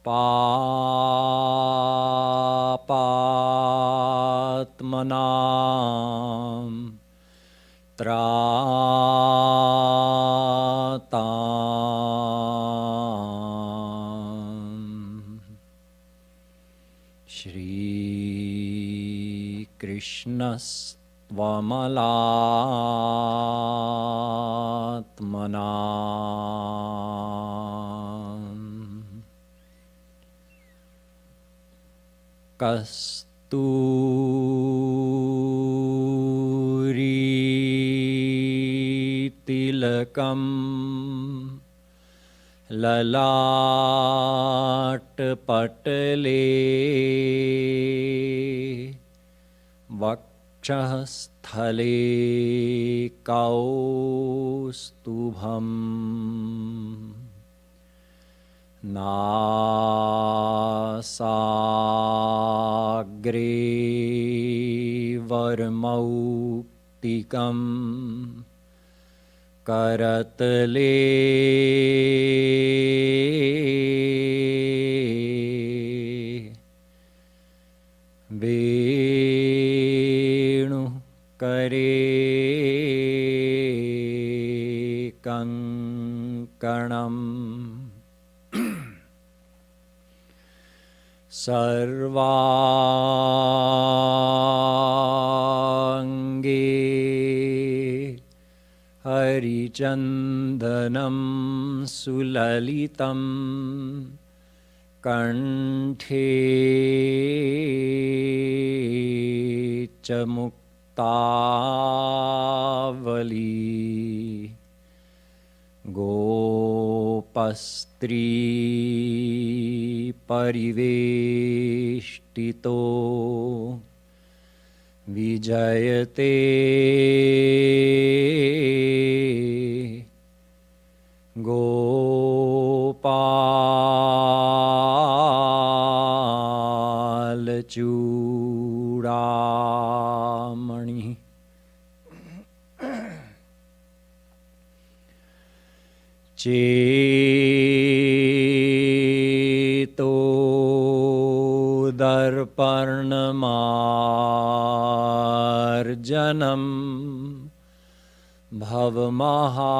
पापात्मनां त्राताम्। श्रीकृष्णस्त्वमलात्मनाम् कस्तूरीतिलकं ललाटपटले वक्षःस्थले कौस्तुभम् नासाग्रे वरमौक्तिकं करतले वेणुकरे कङ्कणम् सर्वाङ्गे हरिचन्दनं सुललितं कण्ठे च मुक्तावली गोपस्त्री परिवेष्टितो विजयते गोपालचूडामणि चेतो दर्पणमार्जनं भवमहा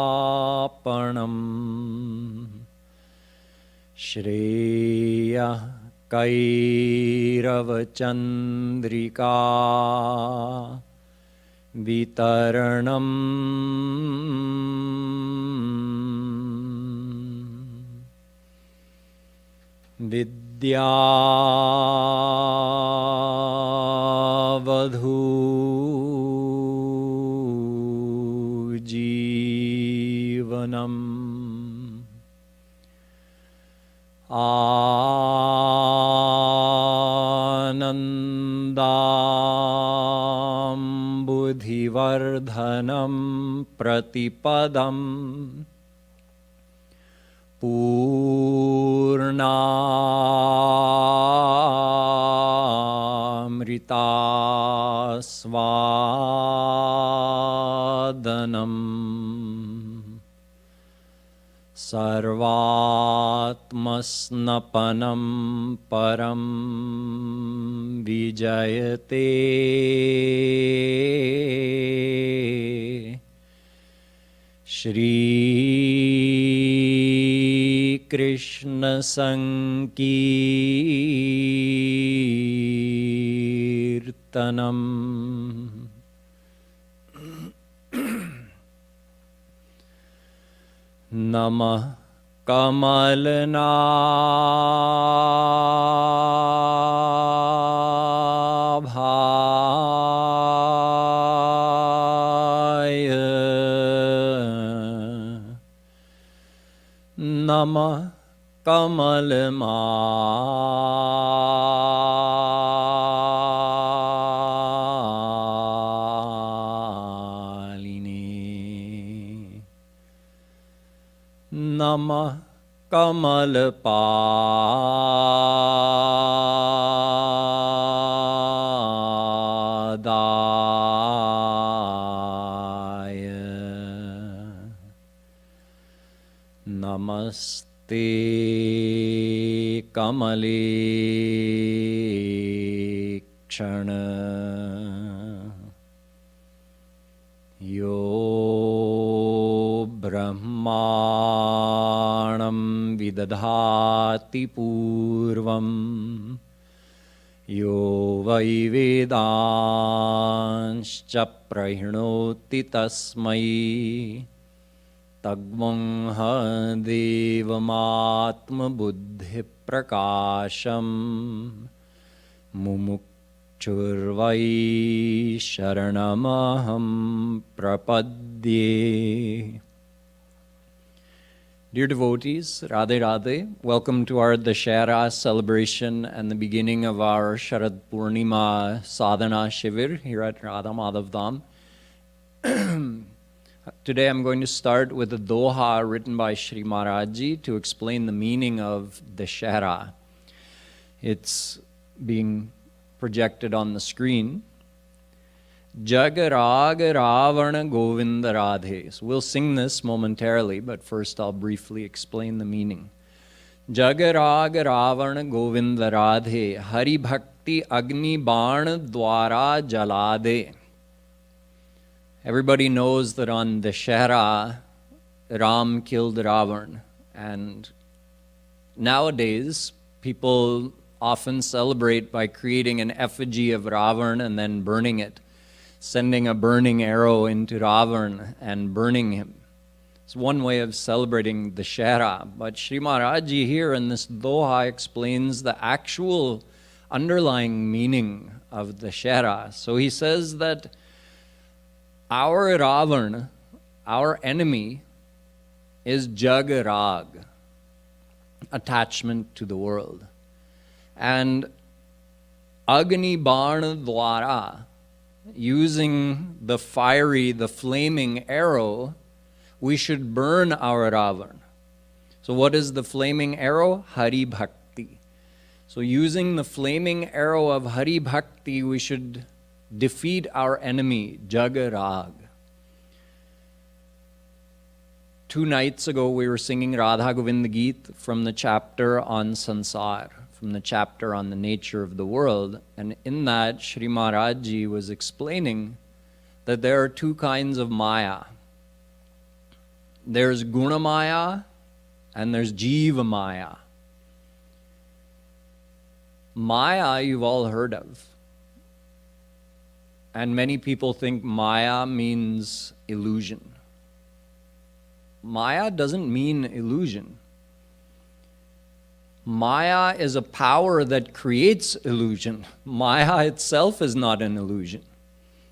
दावाग्निर्वापणम् श्रेयः कैरवचन्द्रिका वितरणम् विद्यावधूजीवनम् आनन्दाम्बुधिवर्धनं प्रतिपदम् पूर्णामृतास्वादनम् सर्वात्मस्नपनं परं विजयते श्रीकृष्णसङ्कीर्तनम् नमः कमलनाभाय नमः कमलमालिने नमः कमलपालिने Namaste Kamale Kshana Yo Brahmanam Vidadhati Purvam Yo Vai Vedanscha Prahinoti Tasmai Tagmangha Devamatma Buddhi Prakasham Mumukchurvai Sharanamaham Prapadye. Dear devotees, Radhe Radhe, welcome to our Dashera celebration and the beginning of our Sharad Purnima Sadhana Shivir here at Radha Madhav Dham. Today I'm going to start with a doha written by Sri Maharaj to explain the meaning of Dashera. It's being projected on the screen. Jagarag Ravana Govinda Radhe. So we'll sing this momentarily, but first I'll briefly explain the meaning. Jagarag Ravana Govinda Radhe Hari Bhakti Agni Bana Dwara Jalade. Everybody knows that on Dashera, Ram killed Ravan. And nowadays, people often celebrate by creating an effigy of Ravan and then burning it, sending a burning arrow into Ravan and burning him. It's one way of celebrating Dashera. But Sri Maharaj here in this doha explains the actual underlying meaning of Dashera. So he says that our Ravan, our enemy, is Jagarag, attachment to the world. And Agni Bana Dwara, using the fiery, the flaming arrow, we should burn our Ravan. So what is the flaming arrow? Hari Bhakti. So using the flaming arrow of Hari Bhakti, we should defeat our enemy, Jagarag. 2 nights ago, we were singing Radha Govinda Geet from the chapter on Sansar, from the chapter on the nature of the world. And in that, Sri Maharaj was explaining that there are 2 kinds of Maya. There's Guna Maya and there's Jiva Maya. Maya, you've all heard of. And many people think Maya means illusion. Maya doesn't mean illusion. Maya is a power that creates illusion. Maya itself is not an illusion.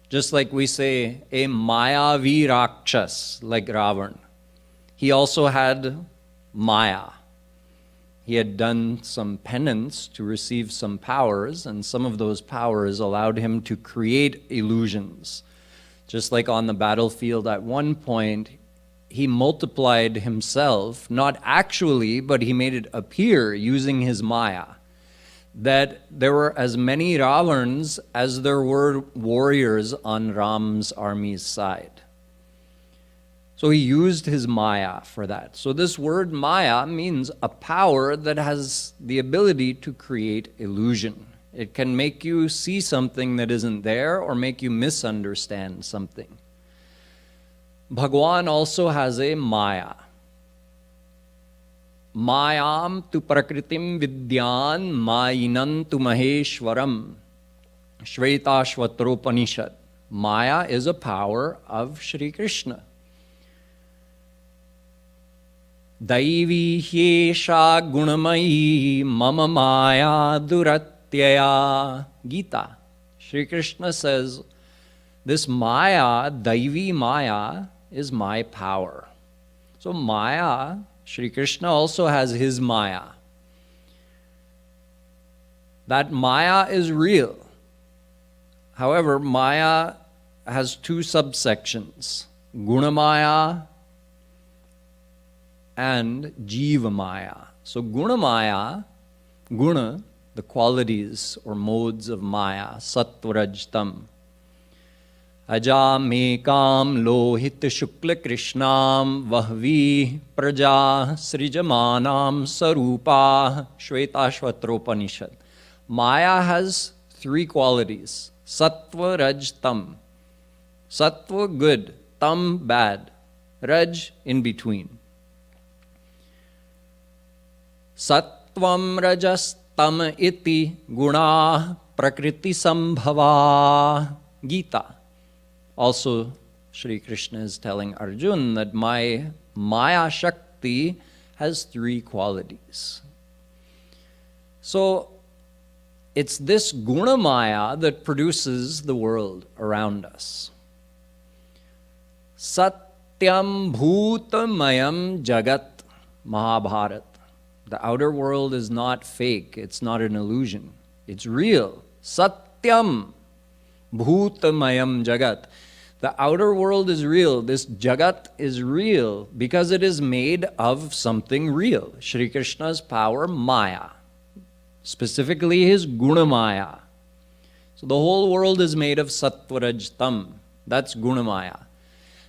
Just like we say, a Mayavi Rakshas, like Ravan. He also had Maya. He had done some penance to receive some powers, and some of those powers allowed him to create illusions. Just like on the battlefield at one point, he multiplied himself, not actually, but he made it appear using his Maya, that there were as many Ravans as there were warriors on Ram's army's side. So he used his Maya for that. So this word Maya means a power that has the ability to create illusion. It can make you see something that isn't there or make you misunderstand something. Bhagwan also has a Maya. Mayam tu prakritim vidyan mayinam tu maheshwaram. Shvetashvatropanishad. Maya is a power of Shri Krishna. Daivi hyesha gunamayi mama maya duratyaya. Gita. Shri Krishna says, this Maya, Daivi Maya, is my power. So Maya, Shri Krishna also has his Maya. That Maya is real. However, Maya has 2 subsections, Guna Maya and Jiva Maya. So Guna Maya, Guna, the qualities or modes of Maya, Sattva Rajtam. Ajamekam lohit shukla krishnam vahvi praja srijamanam sarupa. Shvetashvatropanishad. Maya has three qualities: sattva, raj, tam. Sattva, good; tam, bad; raj, in between. Sattvam rajas tam iti guna prakriti sambhava. Gita. Also, Shri Krishna is telling Arjun that my Maya Shakti has three qualities. So, it's this guna Maya that produces the world around us. Satyam bhutamayam jagat, Mahabharat. The outer world is not fake, it's not an illusion, it's real. Satyam bhutamayam jagat. The outer world is real. This jagat is real because it is made of something real. Shri Krishna's power, Maya. Specifically his guna Maya. So the whole world is made of sattva, raj, tam. That's guna Maya.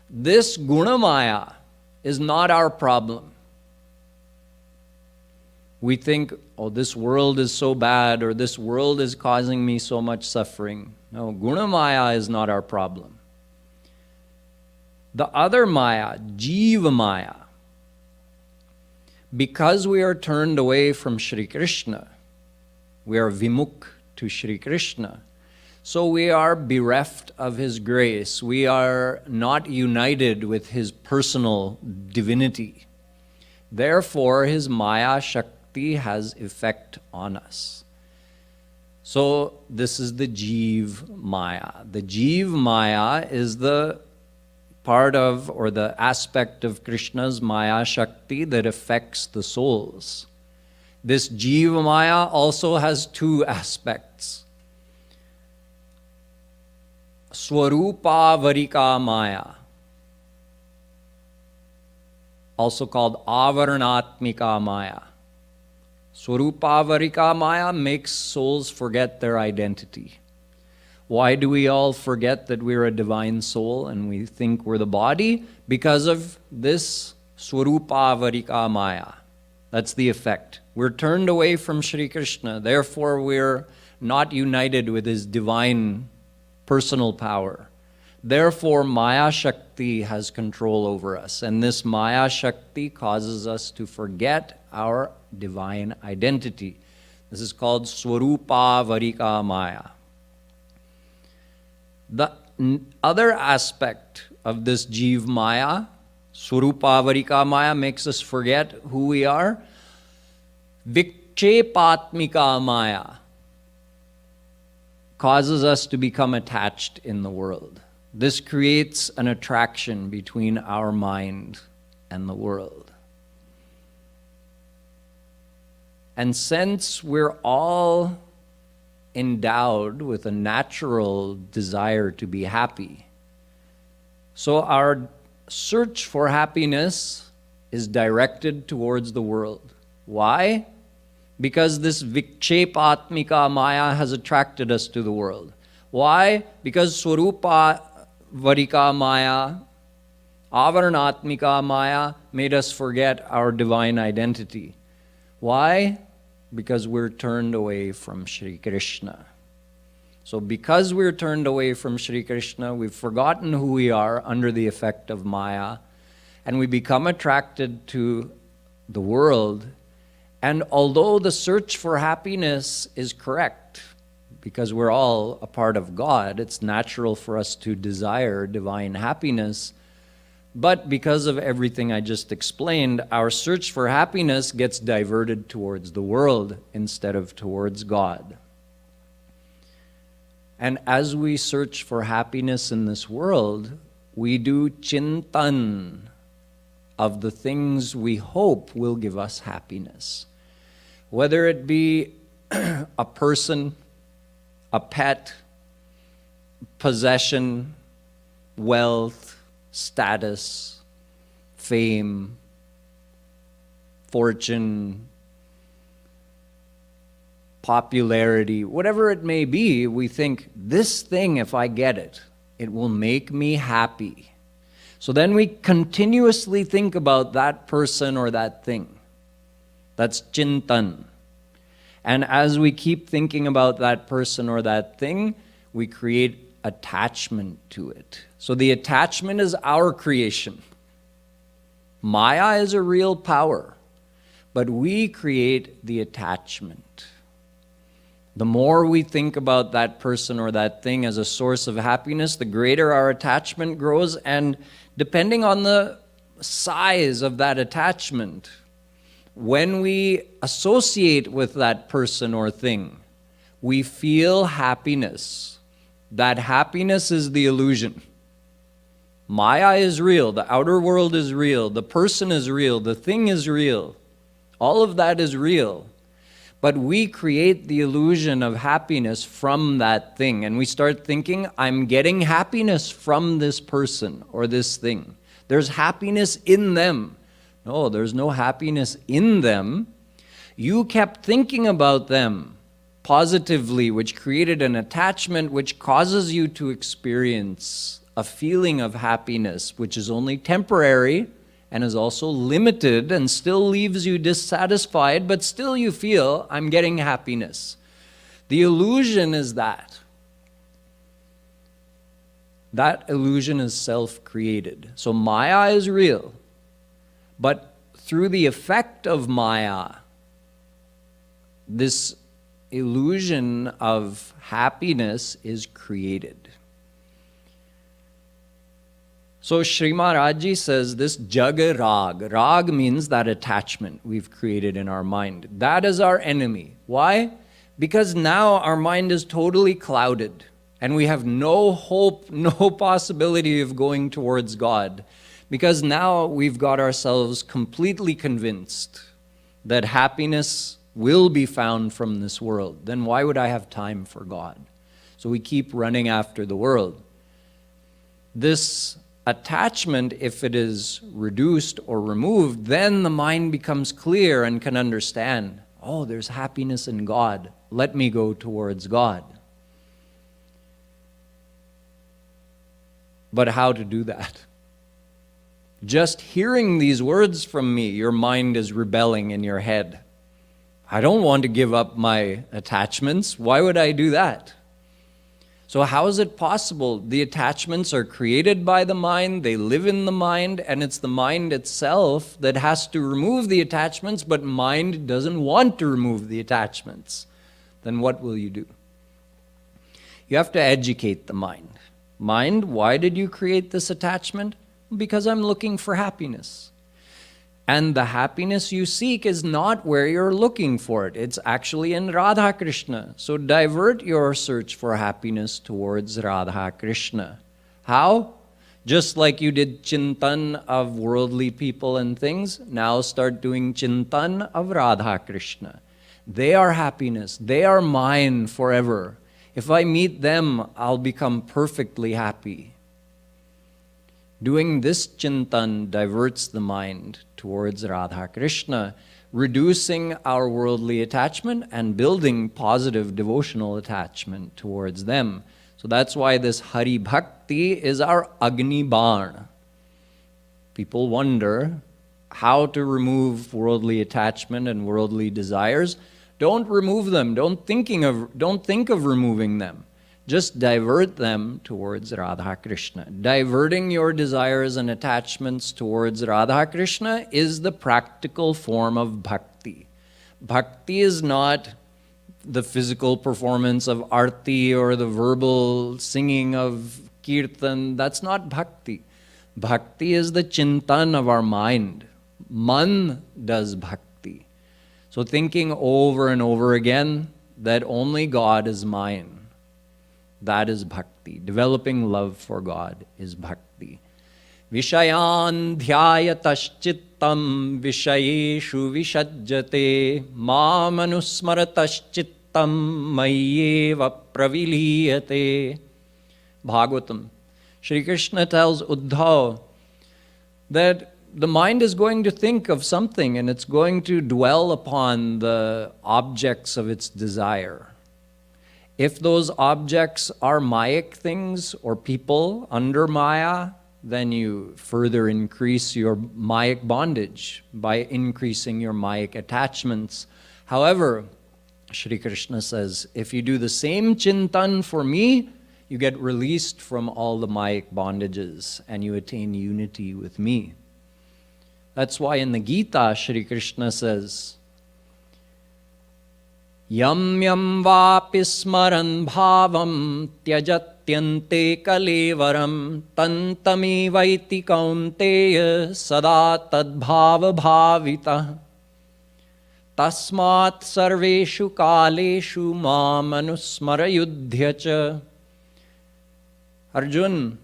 This guna Maya is not our problem. We think, oh, this world is so bad, or this world is causing me so much suffering. No, guna Maya is not our problem. The other Maya, Jiva Maya, because we are turned away from Shri Krishna, we are vimukh to Shri Krishna, so we are bereft of his grace. We are not united with his personal divinity. Therefore, his Maya Shakti has effect on us. So this is the Jiv Maya. The Jiv Maya is the part of, or the aspect of Krishna's Maya Shakti that affects the souls. This Jiva Maya also has two aspects. Swarupavarika Maya, also called Avaranatmika Maya. Swarupavarika Maya makes souls forget their identity. Why do we all forget that we're a divine soul and we think we're the body? Because of this Swarupavarika Maya. That's the effect. We're turned away from Shri Krishna, therefore we're not united with his divine personal power. Therefore, Maya Shakti has control over us, and this Maya Shakti causes us to forget our divine identity. This is called Swarupavarika Maya. The other aspect of this Jiv Maya, Swarupavarika Maya, makes us forget who we are. Vikshepatmika Maya causes us to become attached in the world. This creates an attraction between our mind and the world. And since we're all endowed with a natural desire to be happy, so our search for happiness is directed towards the world. Why? Because this Vikshepatmika Maya has attracted us to the world. Why? Because Swarupavarika Maya, Avaranatmika Maya made us forget our divine identity. Why? Because we're turned away from Shri Krishna. So because we're turned away from Shri Krishna, we've forgotten who we are under the effect of Maya, and we become attracted to the world. And although the search for happiness is correct, because we're all a part of God, it's natural for us to desire divine happiness. But because of everything I just explained, our search for happiness gets diverted towards the world instead of towards God. And as we search for happiness in this world, we do chintan of the things we hope will give us happiness. Whether it be a person, a pet, possession, wealth, status, fame, fortune, popularity, whatever it may be, we think, this thing, if I get it, It will make me happy. So then we continuously think about that person or that thing. That's chintan. And as we keep thinking about that person or that thing, we create attachment to it. So the attachment is our creation. Maya is a real power, but we create the attachment. The more we think about that person or that thing as a source of happiness, the greater our attachment grows. And depending on the size of that attachment, when we associate with that person or thing, we feel happiness. That happiness is the illusion. Maya is real, the outer world is real, the person is real, the thing is real. All of that is real. But we create the illusion of happiness from that thing. And we start thinking, I'm getting happiness from this person or this thing. There's happiness in them. No, there's no happiness in them. You kept thinking about them positively, which created an attachment which causes you to experience a feeling of happiness, which is only temporary and is also limited and still leaves you dissatisfied, but still you feel, I'm getting happiness. The illusion is that. That illusion is self-created. So Maya is real, but through the effect of Maya, this illusion of happiness is created. So Sri Maharaj says this jaga rag. Rag means that attachment we've created in our mind. That is our enemy. Why? Because now our mind is totally clouded and we have no hope, no possibility of going towards God. Because now we've got ourselves completely convinced that happiness will be found from this world. Then why would I have time for God? So we keep running after the world. This attachment, if it is reduced or removed, then the mind becomes clear and can understand, oh, there's happiness in God. Let me go towards God. But how to do that? Just hearing these words from me, your mind is rebelling in your head. I don't want to give up my attachments. Why would I do that? So how is it possible? The attachments are created by the mind, they live in the mind, and it's the mind itself that has to remove the attachments, but mind doesn't want to remove the attachments. Then what will you do? You have to educate the mind. Mind, why did you create this attachment? Because I'm looking for happiness. And the happiness you seek is not where you're looking for it. It's actually in Radha Krishna. So divert your search for happiness towards Radha Krishna. How? Just like you did chintan of worldly people and things, now start doing chintan of Radha Krishna. They are happiness. They are mine forever. If I meet them, I'll become perfectly happy. Doing this chintan diverts the mind towards Radha Krishna, reducing our worldly attachment and building positive devotional attachment towards them. So that's why this Hari Bhakti is our Agni Ban. People wonder how to remove worldly attachment and worldly desires. Don't remove them. Don't think of removing them. Just divert them towards Radha Krishna. Diverting your desires and attachments towards Radha Krishna is the practical form of bhakti. Bhakti is not the physical performance of arti or the verbal singing of kirtan. That's not bhakti. Bhakti is the chintan of our mind. Man does bhakti. So thinking over and over again that only God is mine. That is bhakti. Developing love for God is bhakti. Vishayan dhyayataschittam vishayeshu vishajjate mam anusmarataschittam mayyeva praviliyate. Bhagavatam. Shri Krishna tells Uddhav that the mind is going to think of something and it's going to dwell upon the objects of its desire. If those objects are Mayic things or people under Maya, then you further increase your Mayic bondage by increasing your Mayic attachments. However, Shri Krishna says, if you do the same chintan for me, you get released from all the Mayic bondages and you attain unity with me. That's why in the Gita, Shri Krishna says, Yam yam vapi smaran bhavam tyajatyante kalevaram tantami vaiti kaunteya sada tadbhava bhavita tasmat sarveshu kaleshu mam anusmara yudhyacha. Arjun,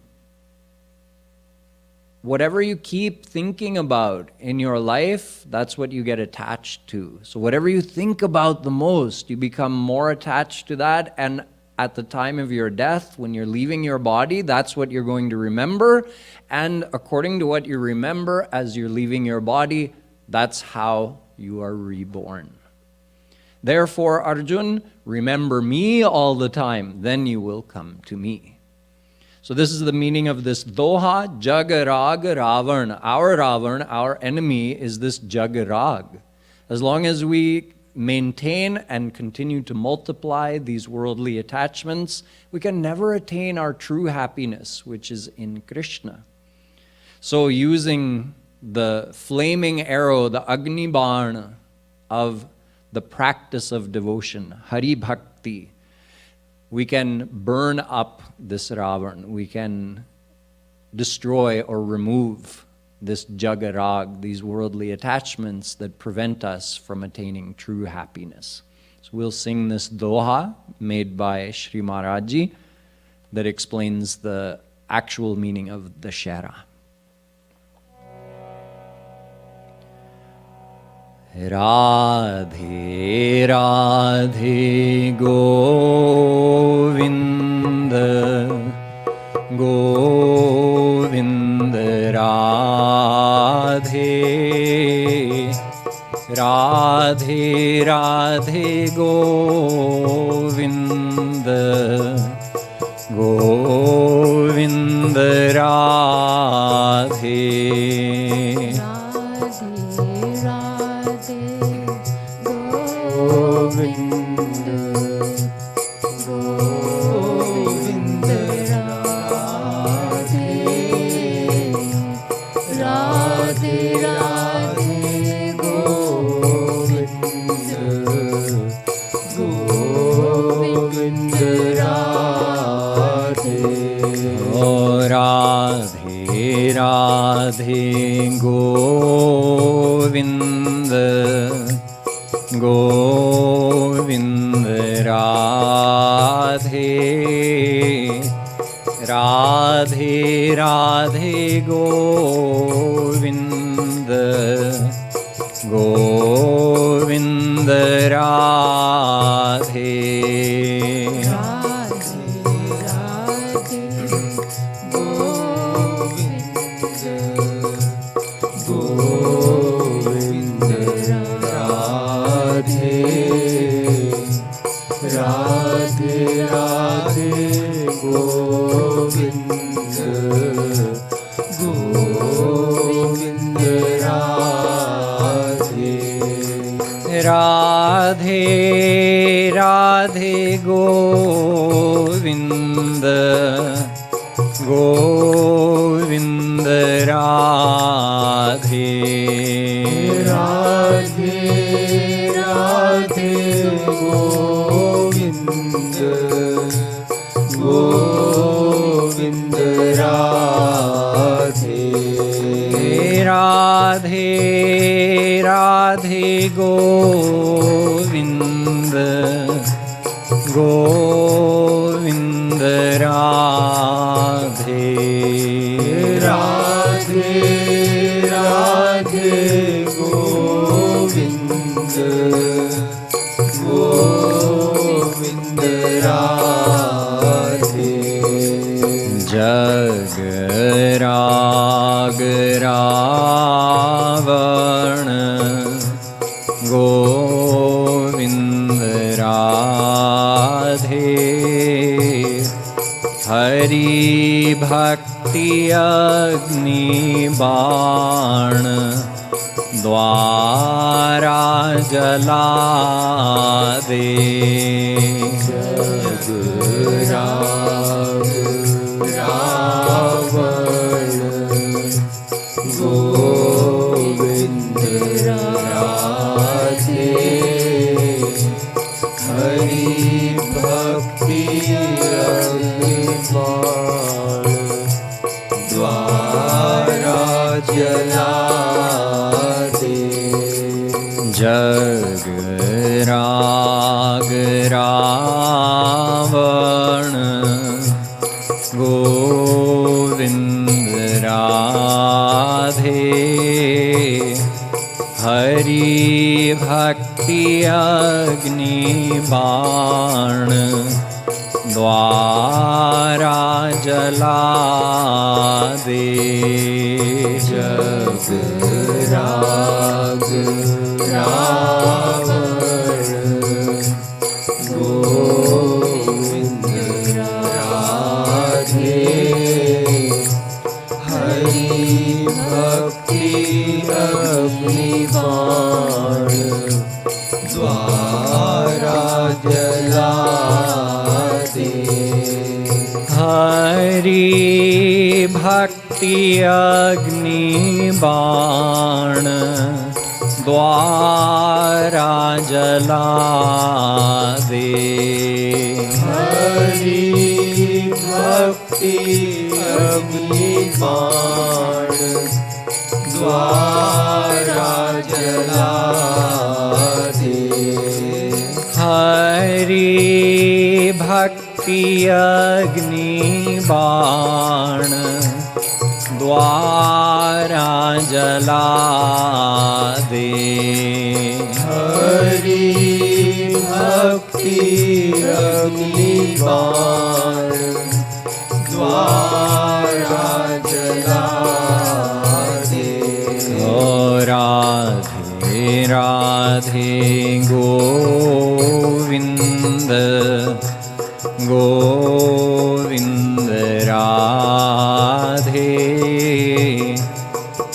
whatever you keep thinking about in your life, that's what you get attached to. So whatever you think about the most, you become more attached to that. And at the time of your death, when you're leaving your body, that's what you're going to remember. And according to what you remember as you're leaving your body, that's how you are reborn. Therefore, Arjun, remember me all the time, then you will come to me. So this is the meaning of this doha, jagarag Ravan. Our Ravan, our enemy, is this jagarag. As long as we maintain and continue to multiply these worldly attachments, we can never attain our true happiness, which is in Krishna. So using the flaming arrow, the Agni Barna of the practice of devotion, Hari Bhakti, we can burn up this Ravan. We can destroy or remove this jagarag, these worldly attachments that prevent us from attaining true happiness. So we'll sing this doha made by Shri Maharaj that explains the actual meaning of the Shara. Radhe Radhe Govinda Govinda Radhe Radhe Radhe Govinda Govinda Radhe Radhe Govinda Govinda Radhe Radhe Radhe Govinda Govinda Radhe Radhe Radhe Govinda Govinda Radhe Radhe Radhe Govinda Govinda Radhe Radhe Radhe Govinda Govinda Radhe Radhe Radhe Govinda Govinda Radhe Jag Rag Ravana Govinda Radhe भक्ति अग्नि बाण द्वारा जला दे। जग राग रावण गोविंद राधे, हरि भक्ति अग्नि बाण द्वारा जला दे। जग राग रावण गोविंद राधे, हरि भक्ति अग्नि बाण द्वारा जला दे। जग राग रावण गोविंद राधे, हरि भक्ति अग्नि बाण द्वारा जला दे। हरि भक्ति अग्नि बाण द्वारा जला दे। हरि भक्ति अग्नि बाण द्वारा जला दे। हरि भक्ति अग्नि बाण द्वारा जला दे। हरि भक्ति अग्नि बाण द्वारा जला दे। ओ राधे राधे गोविंद गोविंद राधे,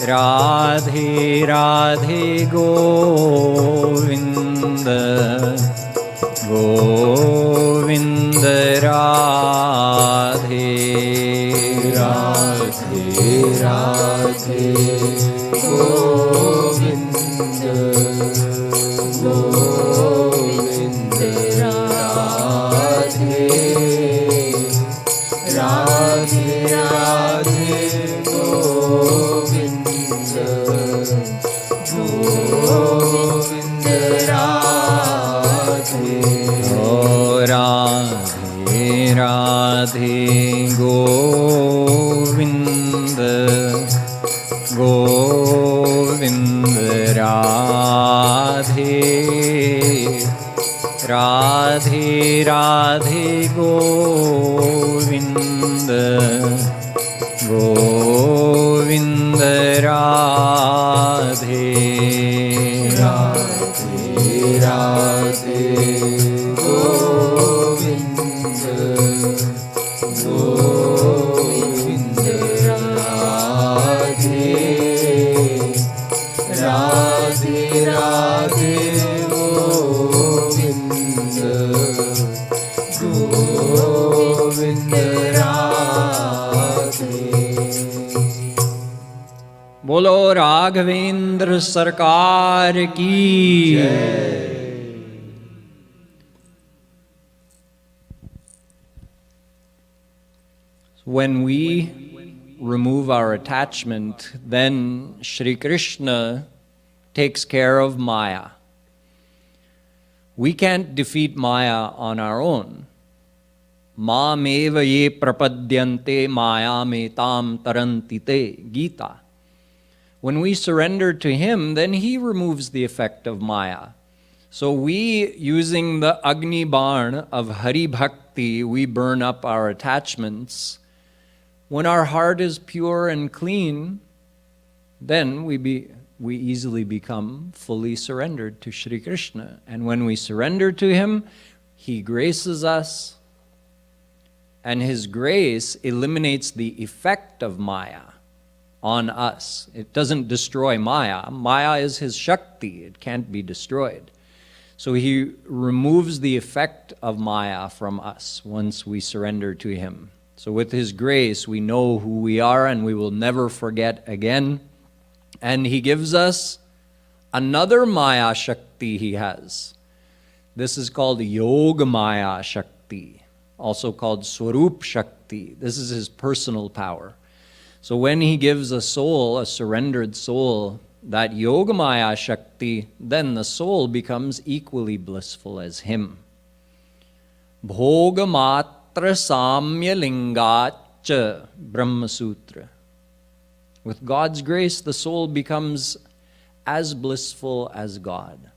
राधे राधे गोविंद गोविंद राधे, राधे राधे गोविंद गोविंद राधे, राधे राधे गोविंद गोविंद राधे। ओ राधे राधे गोविंद गोविंद राधे, राधे राधे गोविंद गोविंद राधे, राधे राधे गोविंद गोविंद राधे, राधे राधे गोविंद गोविंद राधे। बोलो राघवेंद्र सरकार की जय। When we remove our attachment, then Shri Krishna takes care of Maya. We can't defeat Maya on our own. Mam eva ye prapadyante mayam etam taranti te, Gita. When we surrender to Him, then He removes the effect of Maya. So we, using the Agni Barn of Hari Bhakti, we burn up our attachments. When our heart is pure and clean, then we easily become fully surrendered to Shri Krishna. And when we surrender to Him, He graces us And his grace eliminates the effect of Maya on us. It doesn't destroy Maya. Maya is his Shakti. It can't be destroyed. So he removes the effect of Maya from us once we surrender to him. So with his grace, we know who we are and we will never forget again. And he gives us another Maya Shakti he has. This is called Yoga Maya Shakti, also called Swarup Shakti. This is his personal power. So when he gives a soul, a surrendered soul, that Yogamaya Shakti, then the soul becomes equally blissful as him. Bhogamatra Samya Lingacha Brahma Sutra. With God's grace, the soul becomes as blissful as God.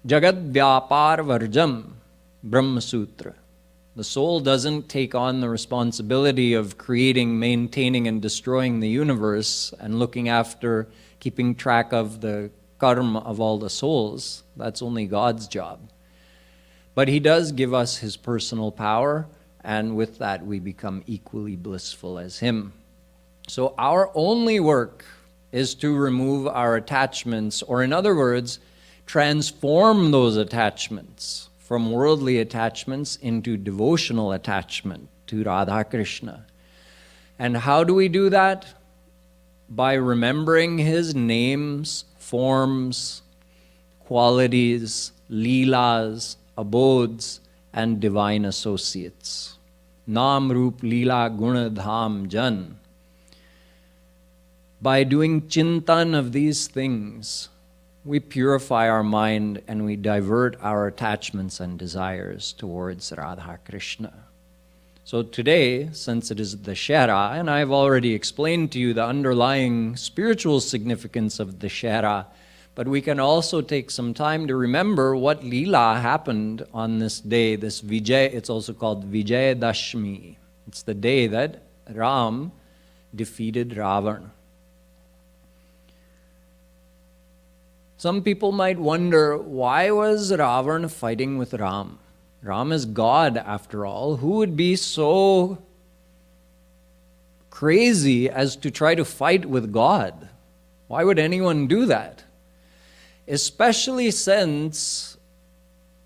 Jagad Vyapar Varjam Brahma Sutra. The soul doesn't take on the responsibility of creating, maintaining, and destroying the universe and looking after, keeping track of the karma of all the souls. That's only God's job. But he does give us his personal power, and with that we become equally blissful as him. So our only work is to remove our attachments, or in other words, transform those attachments from worldly attachments into devotional attachment to Radha Krishna. And how do we do that? By remembering his names, forms, qualities, leelas, abodes, and divine associates. Naam, Roop, Leela, Guna, Dham, Jan. By doing chintan of these things, we purify our mind and we divert our attachments and desires towards Radha Krishna. So today, since it is the Dashera, and I've already explained to you the underlying spiritual significance of the Dashera, but we can also take some time to remember what Leela happened on this day, this Vijay. It's also called Vijay Dashmi. It's the day that Ram defeated Ravan. Some people might wonder, why was Ravan fighting with Ram? Ram is God, after all. Who would be so crazy as to try to fight with God? Why would anyone do that? Especially since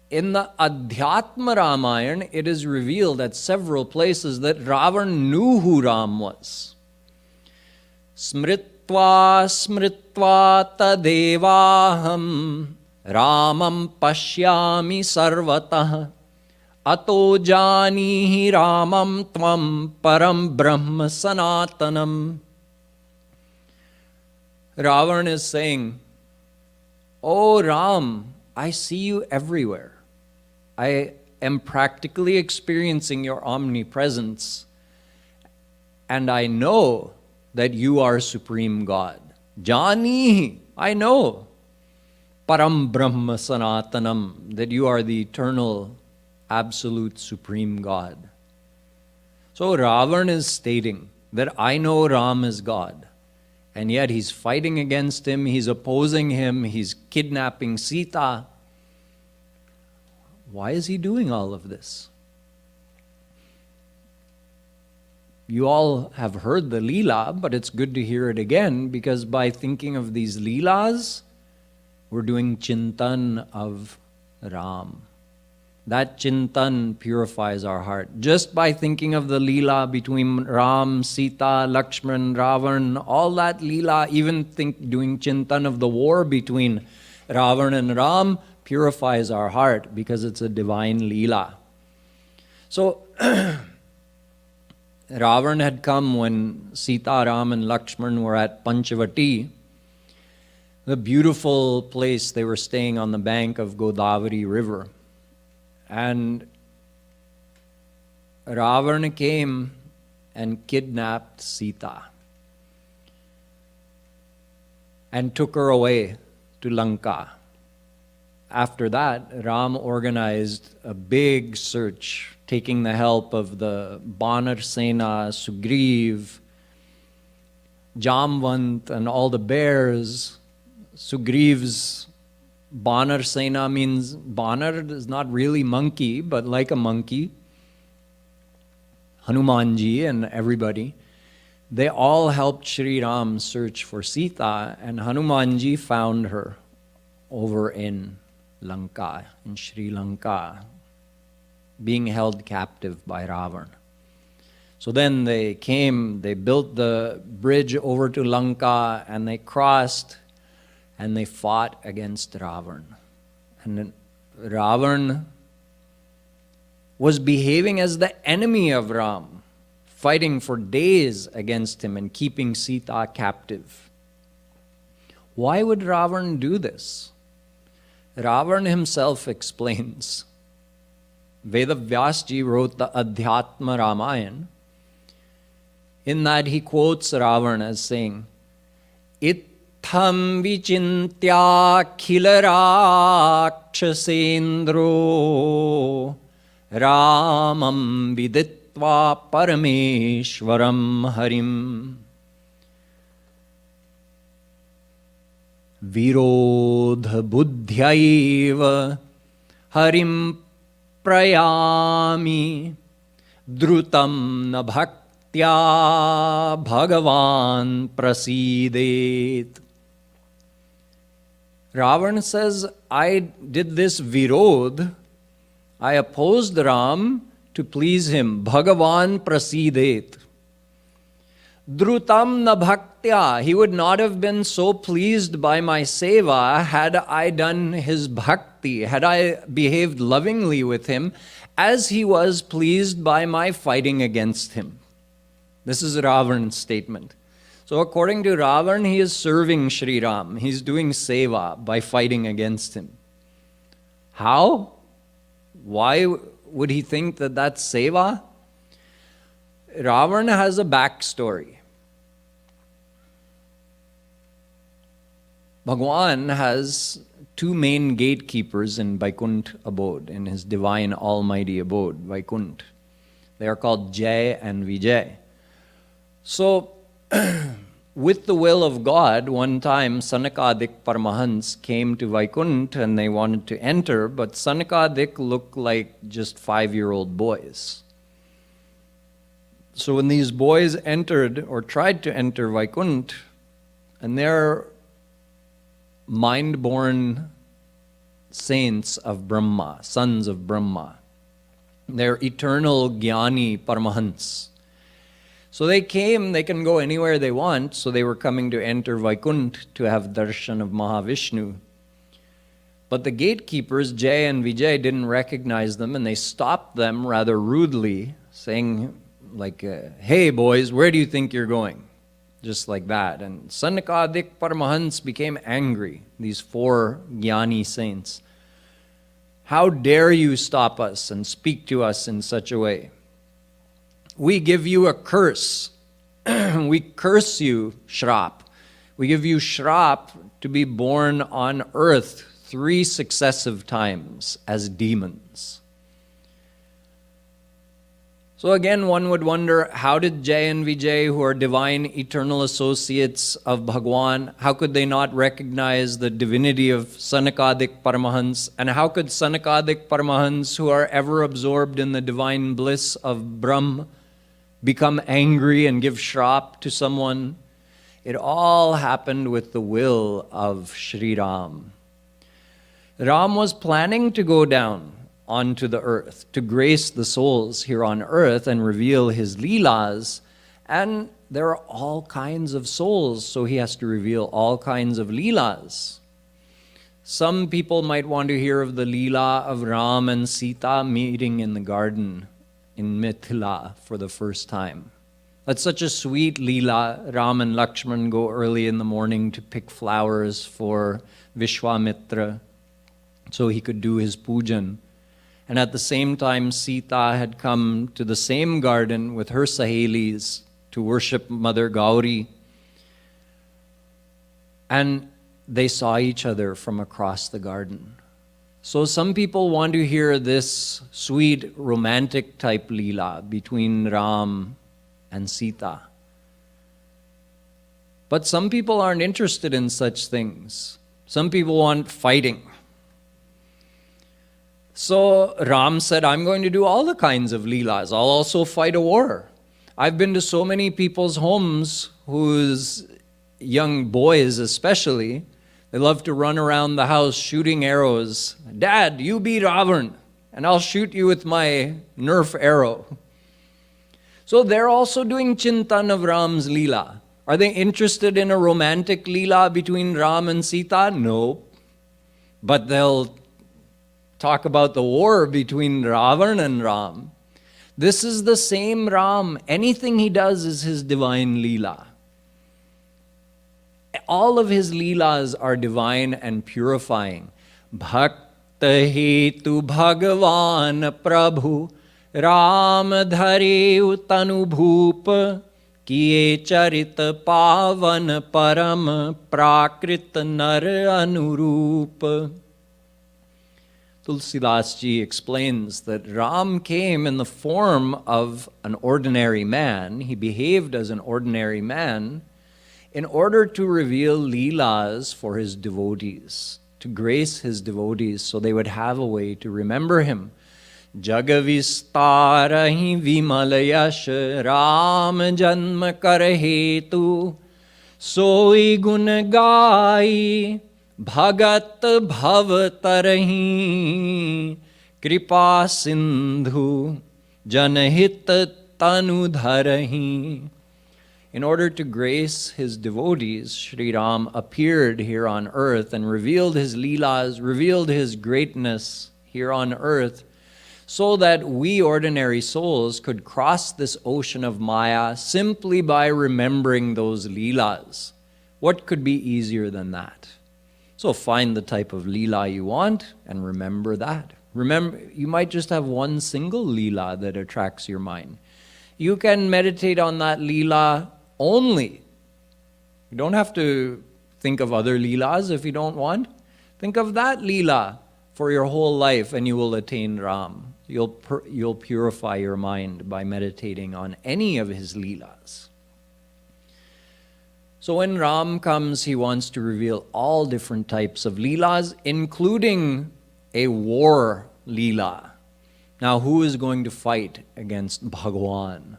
in the Adhyatma Ramayana, it is revealed at several places that Ravan knew who Ram was. Smritva tadevaham Ramam pashyami sarvatah ato janihi Ramam tvam param brahma sanatanam. Ravan is saying, "Oh Ram, I see you everywhere. I am practically experiencing your omnipresence, and I know that you are Supreme God. Jani, I know. Param Brahma Sanatanam, that you are the eternal, absolute, supreme God." So Ravan is stating that I know Ram is God, and yet he's fighting against him, he's opposing him, he's kidnapping Sita. Why is he doing all of this? You all have heard the Leela, but it's good to hear it again, because by thinking of these Leelas, we're doing Chintan of Ram. That Chintan purifies our heart. Just by thinking of the Leela between Ram, Sita, Lakshman, Ravan, all that Leela, even doing Chintan of the war between Ravan and Ram purifies our heart because it's a divine Leela. So, Ravan had come when Sita, Ram, and Lakshman were at Panchavati, the beautiful place they were staying on the bank of Godavari River. And Ravan came and kidnapped Sita and took her away to Lanka. After that, Ram organized a big search, taking the help of the Banar Sena, Sugriv, Jamvant, and all the bears. Sugriv's Banar Sena means, Banar is not really monkey, but like a monkey. Hanumanji and everybody, they all helped Shree Ram search for Sita, and Hanumanji found her over in Lanka, in Sri Lanka, being held captive by Ravan. So then they came, they built the bridge over to Lanka, and they crossed, and they fought against Ravan. And then Ravan was behaving as the enemy of Ram, fighting for days against him and keeping Sita captive. Why would Ravan do this? Ravan himself explains. Vedavyasji wrote the Adhyatma Ramayana. In that he quotes Ravan as saying, Itham vichintya khilarakshasendro Ramam viditva parameshwaram harim Virodha buddhyaiva harim prayami drutam na bhaktya bhagavan prasidet. Ravan says, I did this virod, I opposed Ram to please him. Bhagavan prasidet. Drutam na bhaktya. He would not have been so pleased by my seva had I done his bhakti, had I behaved lovingly with him, as he was pleased by my fighting against him. This is Ravan's statement. So according to Ravan, he is serving Shree Ram. He's doing seva by fighting against him. How? Why would he think that that's seva? Ravan has a backstory. Bhagwan has two main gatekeepers in Vaikuntha abode, in his divine almighty abode, Vaikuntha. They are called Jai and Vijay. So, with the will of God, one time Sanakadik Paramahans came to Vaikuntha and they wanted to enter, but Sanakadik looked like just 5-year-old boys. So when these boys entered or tried to enter Vaikuntha, and they're mind-born saints of Brahma, sons of Brahma, they're eternal Jnani Paramahans. So they came, they can go anywhere they want, so they were coming to enter Vaikuntha to have darshan of Mahavishnu. But the gatekeepers, Jai and Vijay, didn't recognize them, and they stopped them rather rudely, saying like, hey boys, where do you think you're going? Just like that. And Sanakadik Paramahans became angry, these 4 Jnani saints. How dare you stop us and speak to us in such a way? We give you a curse. We curse you, Shrap. We give you Shrap to be born on earth 3 successive times as demons. So again, one would wonder, how did Jai and Vijay, who are divine eternal associates of Bhagwan, how could they not recognize the divinity of Sanakadik Paramahans? And how could Sanakadik Paramahans, who are ever absorbed in the divine bliss of Brahm, become angry and give shrap to someone? It all happened with the will of Shree Ram. Ram was planning to go down onto the earth, to grace the souls here on earth and reveal his leelas. And there are all kinds of souls, so he has to reveal all kinds of leelas. Some people might want to hear of the leela of Ram and Sita meeting in the garden in Mithila for the first time. That's such a sweet leela. Ram and Lakshman go early in the morning to pick flowers for Vishwamitra so he could do his pujan. And at the same time, Sita had come to the same garden with her sahelis to worship Mother Gauri. And they saw each other from across the garden. So some people want to hear this sweet romantic type leela between Ram and Sita. But some people aren't interested in such things. Some people want fighting. So Ram said, I'm going to do all the kinds of leelas. I'll also fight a war. I've been to so many people's homes whose young boys especially, they love to run around the house shooting arrows. Dad, you be Ravan, and I'll shoot you with my Nerf arrow. So they're also doing chintan of Ram's leela. Are they interested in a romantic leela between Ram and Sita? No. But they'll talk about the war between Ravan and Ram. This is the same Ram. Anything he does is his divine leela. All of his leelas are divine and purifying. Bhakta hetu Bhagavan Prabhu Ram dhare tanu bhoop kiye charit pavan param prakrit nar anurup. Tulsidas Ji explains that Ram came in the form of an ordinary man. He behaved as an ordinary man in order to reveal leelas for his devotees, to grace his devotees so they would have a way to remember him. Jagavistarahi vimalayash Ram janma karahetu soi gun gai bhagat bhav tarahi kripa sindhu janahit tanu dharahi. In order to grace his devotees, Shree Ram appeared here on earth and revealed his leelas, revealed his greatness here on earth, so that we ordinary souls could cross this ocean of Maya simply by remembering those leelas. What could be easier than that? So find the type of leela you want and remember that. Remember, you might just have one single leela that attracts your mind. You can meditate on that leela only. You don't have to think of other leelas if you don't want. Think of that leela for your whole life and you will attain Ram. You'll purify your mind by meditating on any of his leelas. So when Ram comes, he wants to reveal all different types of leelas, including a war leela. Now, who is going to fight against Bhagwan?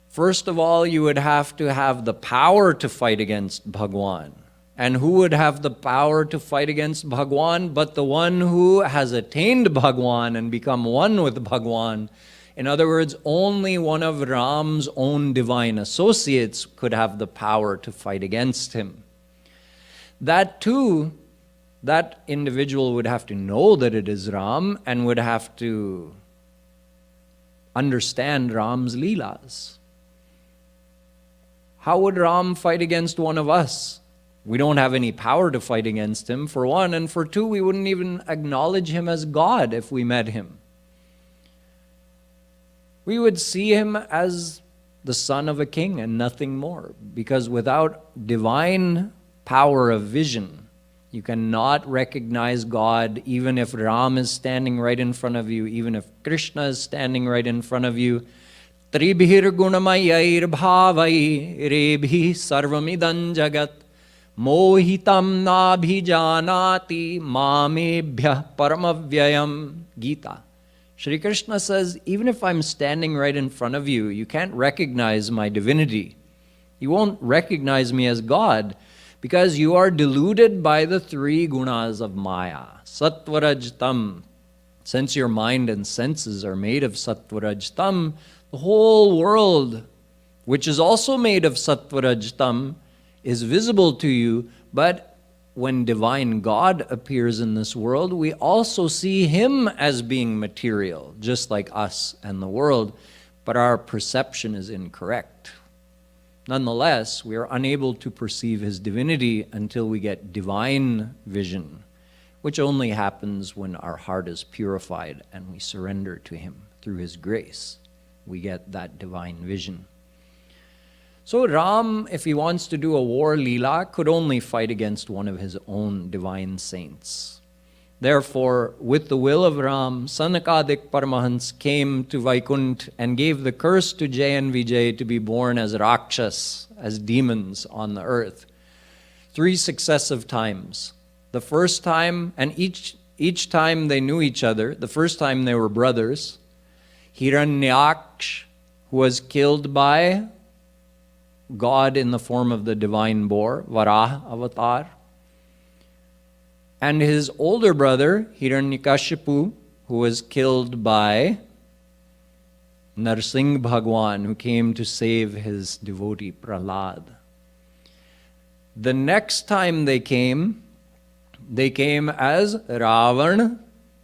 First of all, you would have to have the power to fight against Bhagwan. And who would have the power to fight against Bhagwan but the one who has attained Bhagwan and become one with Bhagwan? In other words, only one of Ram's own divine associates could have the power to fight against him. That too, that individual would have to know that it is Ram and would have to understand Ram's leelas. How would Ram fight against one of us? We don't have any power to fight against him, for one, and for two, we wouldn't even acknowledge him as God if we met him. We would see him as the son of a king and nothing more, because without divine power of vision, you cannot recognize God even if Ram is standing right in front of you, even if Krishna is standing right in front of you. Tribhir gunamayair bhavai rebhi sarvamidan jagat mohitam nabhijanati mamebhya paramavyayam. Gita. Shri Krishna says, even if I'm standing right in front of you, you can't recognize my divinity. You won't recognize me as God because you are deluded by the three gunas of Maya. Satvarajtam. Since your mind and senses are made of Satvarajtam, the whole world, which is also made of Satvarajtam, is visible to you, but when divine God appears in this world, we also see him as being material, just like us and the world, but our perception is incorrect. Nonetheless, we are unable to perceive his divinity until we get divine vision, which only happens when our heart is purified and we surrender to him through his grace. We get that divine vision. So Ram, if he wants to do a war leela, could only fight against one of his own divine saints. Therefore, with the will of Ram, Sanakadik Paramahans came to Vaikunt and gave the curse to Jay and Vijay to be born as Rakshas, as demons on the earth. 3 successive times. The first time, and each time they knew each other. The first time they were brothers. Hiranyaksh, who was killed by God in the form of the divine boar, Varaha avatar. And his older brother, Hiranyakashipu, who was killed by Narsingh Bhagwan, who came to save his devotee Prahlad. The next time they came as Ravan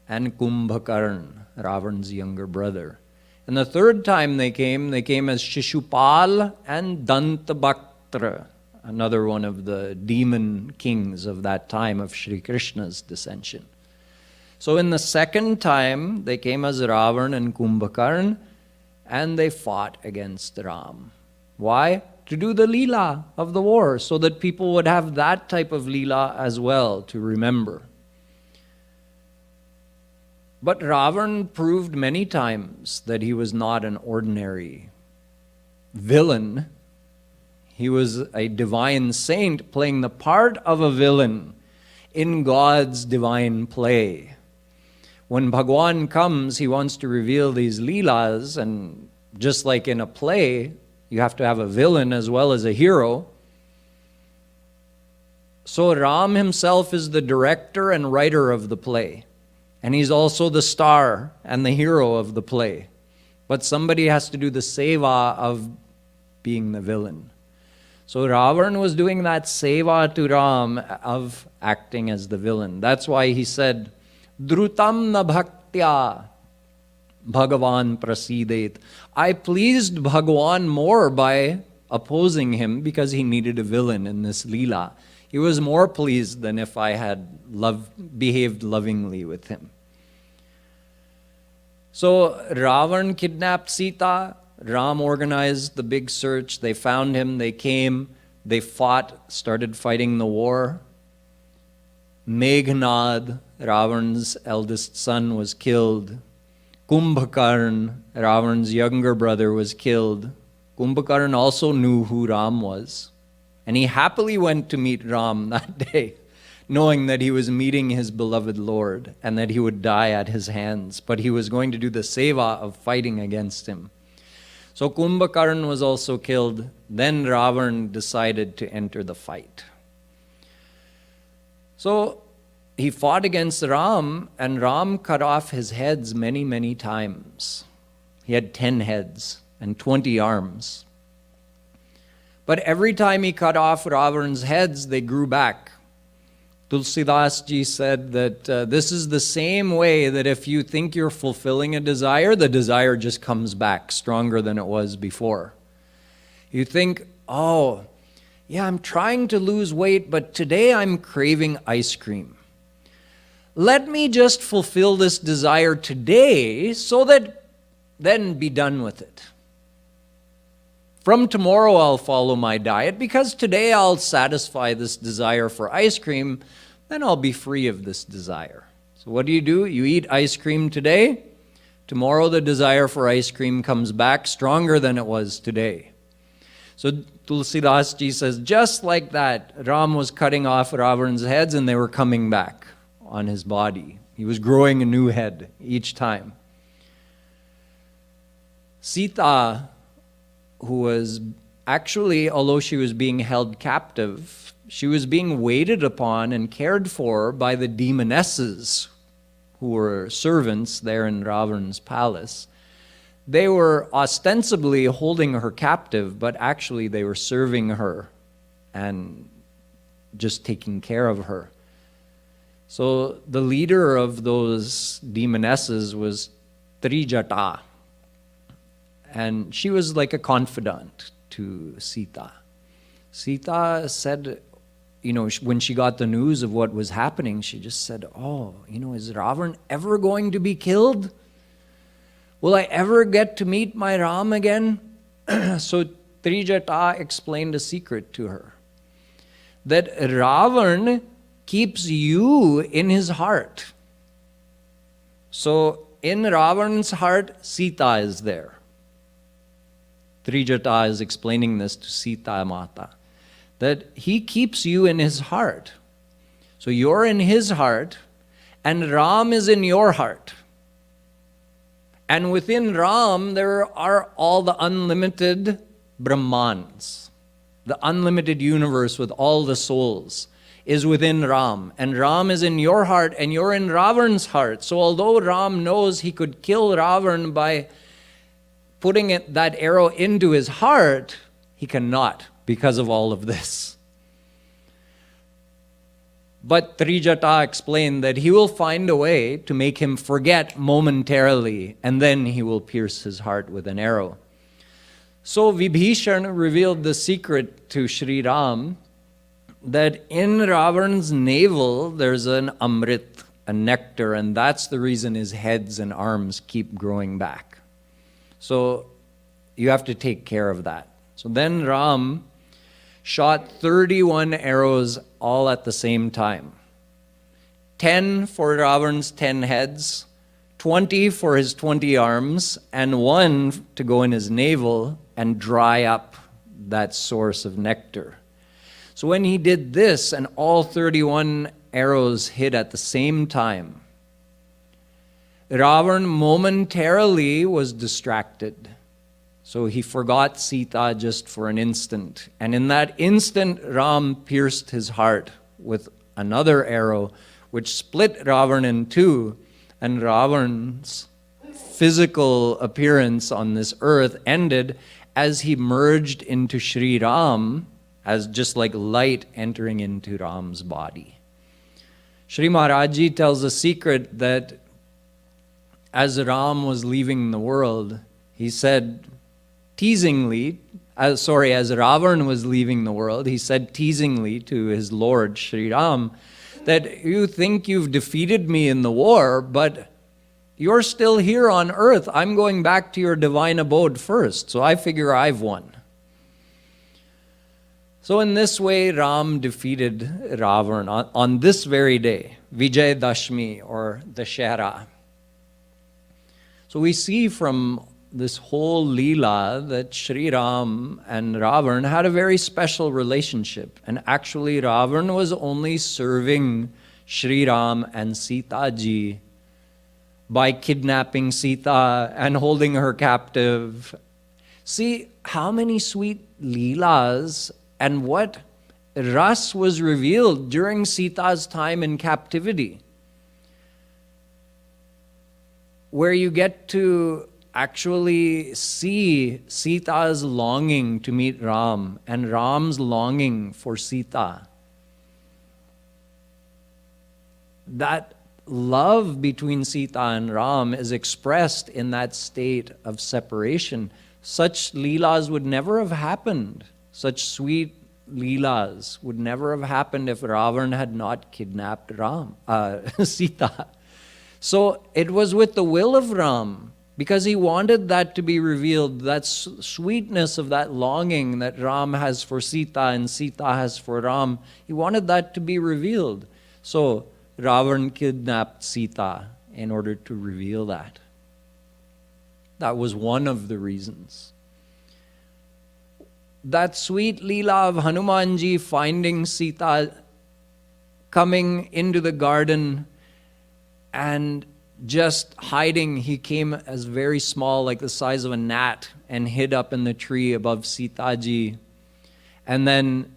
and Kumbhakarna, Ravan's younger brother. And the third time they came as Shishupal and Dantabhaktra, another one of the demon kings of that time of Sri Krishna's descension. So in the second time, they came as Ravan and Kumbhakarna, and they fought against Ram. Why? To do the Leela of the war, so that people would have that type of Leela as well to remember. But Ravan proved many times that he was not an ordinary villain. He was a divine saint playing the part of a villain in God's divine play. When Bhagwan comes, he wants to reveal these Leelas, and just like in a play, you have to have a villain as well as a hero. So Ram himself is the director and writer of the play. And he's also the star and the hero of the play. But somebody has to do the seva of being the villain. So Ravan was doing that seva to Ram of acting as the villain. That's why he said, Drutam na bhaktya Bhagavan prasidet. I pleased Bhagwan more by opposing him because he needed a villain in this Leela. He was more pleased than if I had behaved lovingly with him. So Ravan kidnapped Sita. Ram organized the big search. They found him. They came. They fought, started fighting the war. Meghnad, Ravan's eldest son, was killed. Kumbhakarna, Ravan's younger brother, was killed. Kumbhakarna also knew who Ram was. And he happily went to meet Ram that day, knowing that he was meeting his beloved Lord and that he would die at his hands. But he was going to do the seva of fighting against him. So Kumbhakarna was also killed. Then Ravan decided to enter the fight. So he fought against Ram, and Ram cut off his heads many, many times. He had 10 heads and 20 arms. But every time he cut off Ravan's heads, they grew back. Tulsidas ji said that this is the same way that if you think you're fulfilling a desire, the desire just comes back stronger than it was before. You think, oh, yeah, I'm trying to lose weight, but today I'm craving ice cream. Let me just fulfill this desire today so that then be done with it. From tomorrow I'll follow my diet because today I'll satisfy this desire for ice cream, then I'll be free of this desire. So what do? You eat ice cream today. Tomorrow the desire for ice cream comes back stronger than it was today. So Tulsidas ji says, just like that, Ram was cutting off Ravan's heads and they were coming back on his body. He was growing a new head each time. Sita, who was actually, although she was being held captive, she was being waited upon and cared for by the demonesses who were servants there in Ravan's palace. They were ostensibly holding her captive, but actually they were serving her and just taking care of her. So the leader of those demonesses was Trijata. And she was like a confidant to Sita. Sita said, when she got the news of what was happening, she just said, is Ravan ever going to be killed? Will I ever get to meet my Ram again? So Trijata explained a secret to her. That Ravan keeps you in his heart. So in Ravan's heart, Sita is there. Trijata is explaining this to Sita Mata, that he keeps you in his heart. So you're in his heart, And Ram is in your heart. And within Ram, there are all the unlimited Brahmans. The unlimited universe with all the souls is within Ram. And Ram is in your heart, and you're in Ravan's heart. So although Ram knows he could kill Ravan by putting that arrow into his heart, he cannot because of all of this. But Trijata explained that he will find a way to make him forget momentarily, and then he will pierce his heart with an arrow. So Vibhishan revealed the secret to Shree Ram, that in Ravan's navel there's an amrit, a nectar, and that's the reason his heads and arms keep growing back. So you have to take care of that. So then Ram shot 31 arrows all at the same time. 10 for Ravan's 10 heads, 20 for his 20 arms, and 1 to go in his navel and dry up that source of nectar. So when he did this and all 31 arrows hit at the same time, Ravan momentarily was distracted. So he forgot Sita just for an instant. And in that instant, Ram pierced his heart with another arrow, which split Ravan in two. And Ravan's physical appearance on this earth ended as he merged into Shree Ram, as just like light entering into Ram's body. Shri Maharaji tells a secret that as Ram was leaving the world, he said teasingly, as Ravan was leaving the world, he said teasingly to his lord, Shri Ram, that you think you've defeated me in the war, but you're still here on earth. I'm going back to your divine abode first, so I figure I've won. So in this way, Ram defeated Ravan on this very day, Vijay Dashmi or Dashera. So we see from this whole Leela that Shree Ram and Ravan had a very special relationship. And actually Ravan was only serving Shree Ram and Sita ji by kidnapping Sita and holding her captive. See how many sweet Leelas and what ras was revealed during Sita's time in captivity, where you get to actually see Sita's longing to meet Ram and Ram's longing for Sita. That love between Sita and Ram is expressed in that state of separation. Such Leelas would never have happened. Such sweet Leelas would never have happened if Ravan had not kidnapped Sita. So it was with the will of Ram, because he wanted that to be revealed, that sweetness of that longing that Ram has for Sita and Sita has for Ram. He wanted that to be revealed. So Ravan kidnapped Sita in order to reveal that. That was one of the reasons. That sweet Leela of Hanumanji finding Sita, coming into the garden and just hiding. He came as very small, like the size of a gnat, and hid up in the tree above Sita ji, and then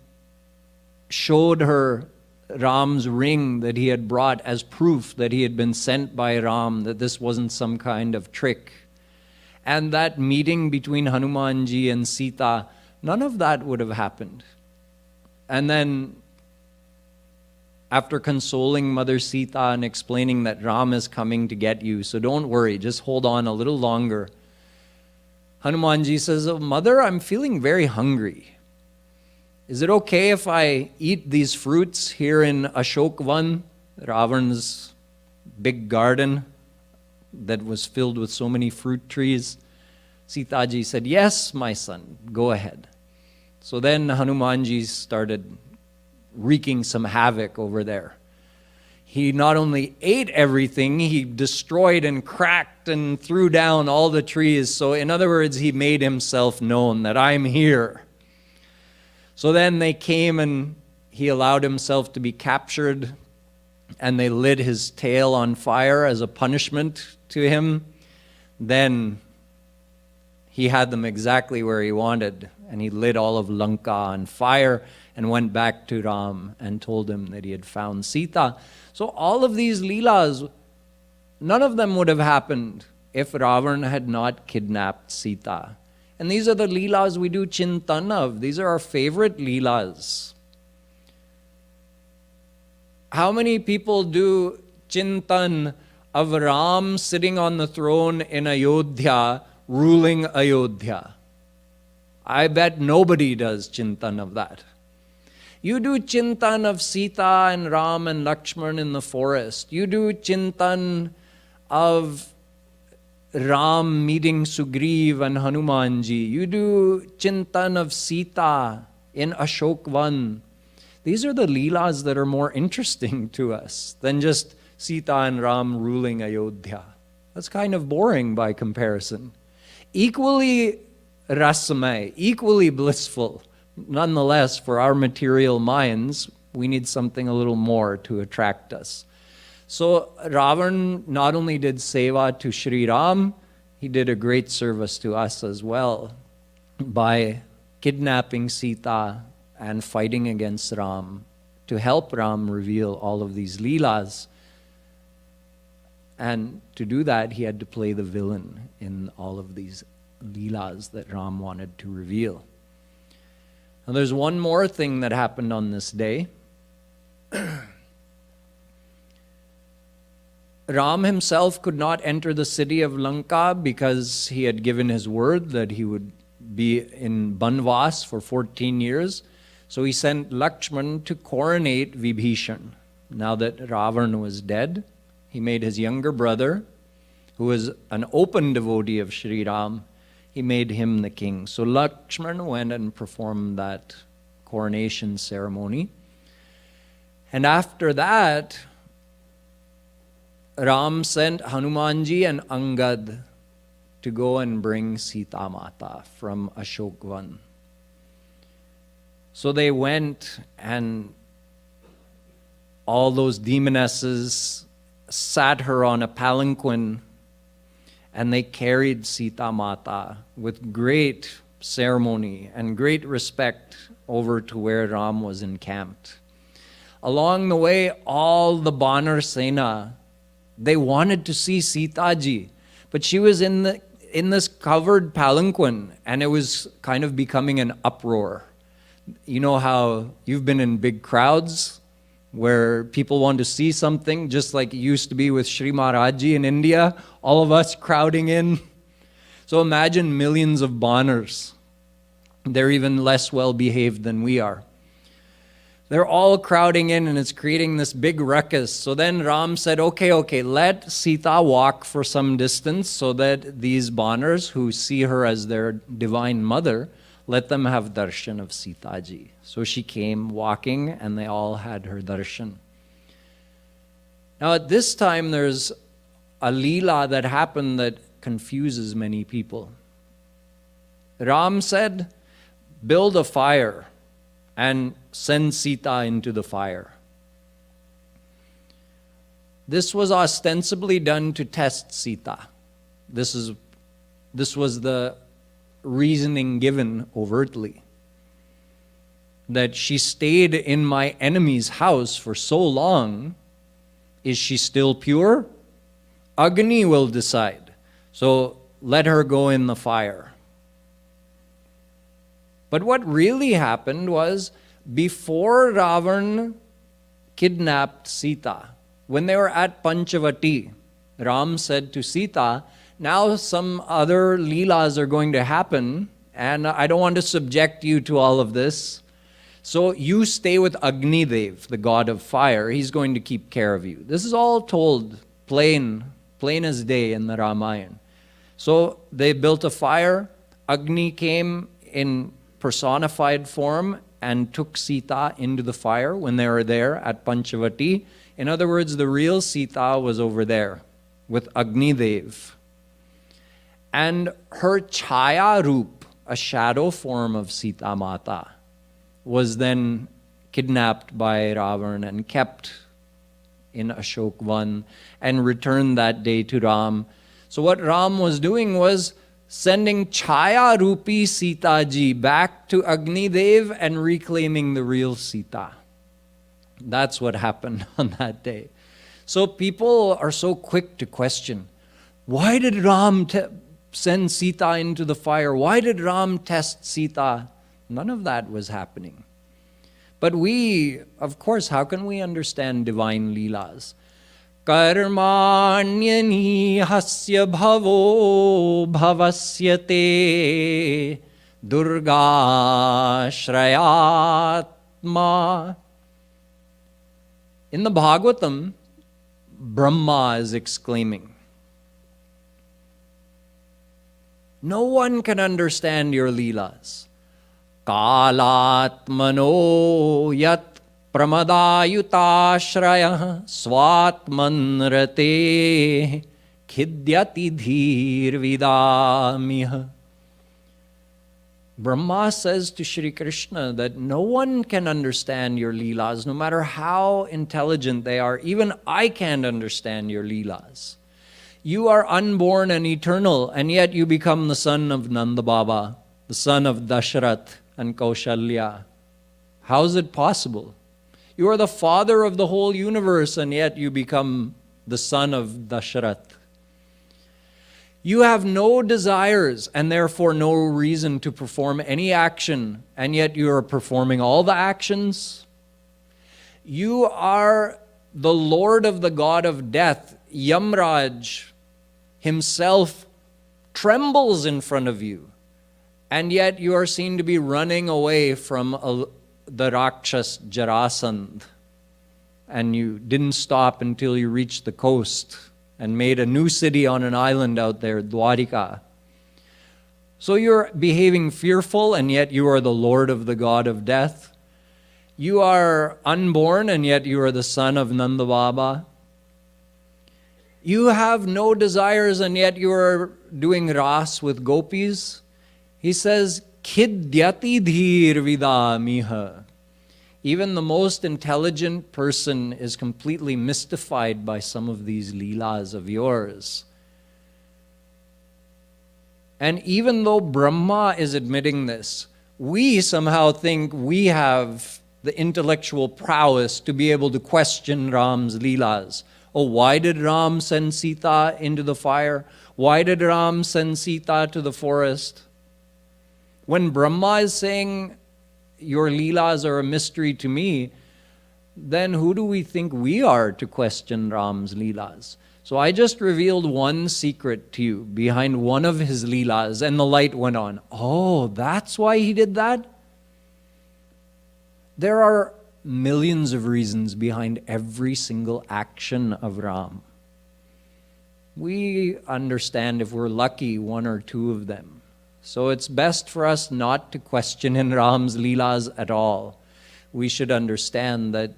showed her Ram's ring that he had brought as proof that he had been sent by Ram, that this wasn't some kind of trick. And that meeting between Hanumanji and Sita, none of that would have happened. And then after consoling Mother Sita and explaining that Ram is coming to get you, so don't worry, just hold on a little longer, Hanumanji says, "Oh, Mother, I'm feeling very hungry. Is it okay if I eat these fruits here in Ashokvan, Ravan's big garden that was filled with so many fruit trees?" Sita ji said, "Yes, my son, go ahead." So then Hanumanji started wreaking some havoc over there. He not only ate everything, he destroyed and cracked and threw down all the trees. So in other words, he made himself known that I'm here. So then they came and he allowed himself to be captured and they lit his tail on fire as a punishment to him, then he had them exactly where he wanted, and he lit all of Lanka on fire and went back to Ram and told him that he had found Sita. So all of these Leelas, none of them would have happened if Ravan had not kidnapped Sita. And these are the Leelas we do Chintan of. These are our favorite Leelas. How many people do Chintan of Ram sitting on the throne in Ayodhya, ruling Ayodhya? I bet nobody does Chintan of that. You do Chintan of Sita and Ram and Lakshman in the forest. You do Chintan of Ram meeting Sugriv and Hanumanji. You do Chintan of Sita in Ashokvan. These are the Leelas that are more interesting to us than just Sita and Ram ruling Ayodhya. That's kind of boring by comparison. Equally rasamay, equally blissful. Nonetheless, for our material minds, we need something a little more to attract us. So Ravan not only did seva to Shree Ram, he did a great service to us as well by kidnapping Sita and fighting against Ram to help Ram reveal all of these Leelas. And to do that, he had to play the villain in all of these Leelas that Ram wanted to reveal. Now there's one more thing that happened on this day. Ram himself could not enter the city of Lanka because he had given his word that he would be in Banvas for 14 years. So he sent Lakshman to coronate Vibhishan. Now that Ravan was dead, he made his younger brother, who was an open devotee of Shree Ram, he made him the king. So Lakshman went and performed that coronation ceremony. And after that, Ram sent Hanumanji and Angad to go and bring Sita Mata from Ashokvan. So they went, and all those demonesses sat her on a palanquin, and they carried Sita Mata with great ceremony and great respect over to where Ram was encamped. Along the way, all the Banar Sena, they wanted to see Sita Ji, but she was in this covered palanquin, and it was kind of becoming an uproar. You know how you've been in big crowds where people want to see something, just like it used to be with Sri Maharaji in India, all of us crowding in. So imagine millions of Banars. They're even less well behaved than we are. They're all crowding in, and it's creating this big ruckus. So then Ram said, okay, let Sita walk for some distance so that these Banars who see her as their divine mother, let them have darshan of Sita Ji. So she came walking, and they all had her darshan. Now at this time, there's a leela that happened that confuses many people. Ram said, build a fire and send Sita into the fire. This was ostensibly done to test Sita. This was the reasoning given overtly. That she stayed in my enemy's house for so long, is she still pure? Agni will decide. So let her go in the fire. But what really happened was, before Ravan kidnapped Sita, when they were at Panchavati, Ram said to Sita, now some other leelas are going to happen, and I don't want to subject you to all of this. So you stay with Agni Dev, the god of fire. He's going to keep care of you. This is all told plain as day in the Ramayana. So they built a fire. Agni came in personified form and took Sita into the fire when they were there at Panchavati. In other words, the real Sita was over there with Agni Dev. And her Chaya Roop, a shadow form of Sita Mata, was then kidnapped by Ravan and kept in Ashokvan and returned that day to Ram. So what Ram was doing was sending Chaya Rupi Sita ji back to Agni Dev and reclaiming the real Sita. That's what happened on that day. So people are so quick to question, why did Ram send Sita into the fire? Why did Ram test Sita? None of that was happening. But we, of course, how can we understand divine leelas? Karmanyani hasya bhavo bhavasyate durga shrayatma. In the Bhagavatam, Brahma is exclaiming, no one can understand your leelas. Kalatmano yat pramadayutashraya swatmanrate khidyati dhir vidamiha. Brahma says to Shri Krishna that no one can understand your leelas, no matter how intelligent they are. Even I can't understand your leelas. You are unborn and eternal, and yet you become the son of Nanda Baba, the son of Dashrath and Kaushalya. How is it possible? You are the father of the whole universe, and yet you become the son of Dashrath. You have no desires and therefore no reason to perform any action, and yet you are performing all the actions. You are the Lord of the god of death. Yamraj himself trembles in front of you, and yet you are seen to be running away from the Rakshas Jarasandh, and you didn't stop until you reached the coast and made a new city on an island out there, Dwarika. So you're behaving fearful, and yet you are the Lord of the god of death. You are unborn, and yet you are the son of Nanda Baba. You have no desires, and yet you are doing ras with gopis. He says, Khidyati dhir vidamiha. Even the most intelligent person is completely mystified by some of these leelas of yours. And even though Brahma is admitting this, we somehow think we have the intellectual prowess to be able to question Ram's leelas. Oh, why did Ram send Sita into the fire? Why did Ram send Sita to the forest? When Brahma is saying, your leelas are a mystery to me, then who do we think we are to question Ram's leelas? So I just revealed one secret to you behind one of his leelas, and the light went on. Oh, that's why he did that? There are millions of reasons behind every single action of Ram. We understand, if we're lucky, one or two of them. So it's best for us not to question in Ram's leelas at all. We should understand that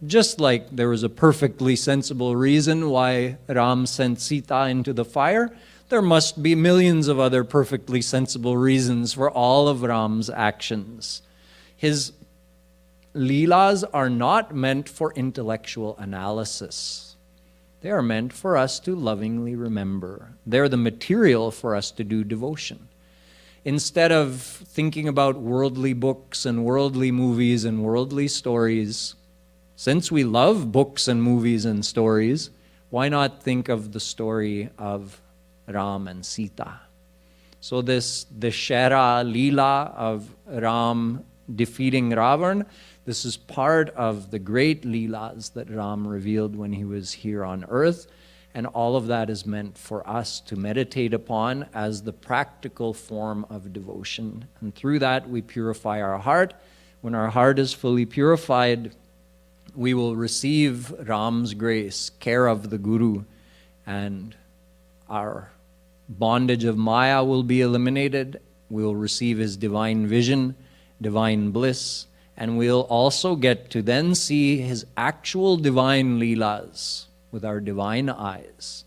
just like there was a perfectly sensible reason why Ram sent Sita into the fire, there must be millions of other perfectly sensible reasons for all of Ram's actions. His leelas are not meant for intellectual analysis. They are meant for us to lovingly remember. They're the material for us to do devotion. Instead of thinking about worldly books and worldly movies and worldly stories, since we love books and movies and stories, why not think of the story of Ram and Sita? So this Dashera Leela of Ram defeating Ravan, this is part of the great Leelas that Ram revealed when he was here on earth. And all of that is meant for us to meditate upon as the practical form of devotion. And through that, we purify our heart. When our heart is fully purified, we will receive Ram's grace, care of the Guru, and our bondage of Maya will be eliminated. We will receive his divine vision, divine bliss, and we'll also get to then see his actual divine leelas with our divine eyes.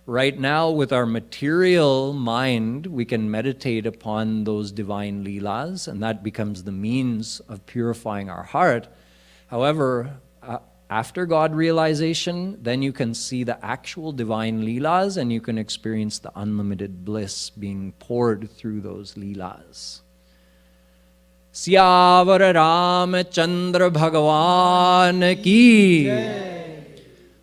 Right now, with our material mind, we can meditate upon those divine leelas, and that becomes the means of purifying our heart. However, after God realization, then you can see the actual divine leelas and you can experience the unlimited bliss being poured through those leelas. Siyavar Ramachandra Bhagavan ki.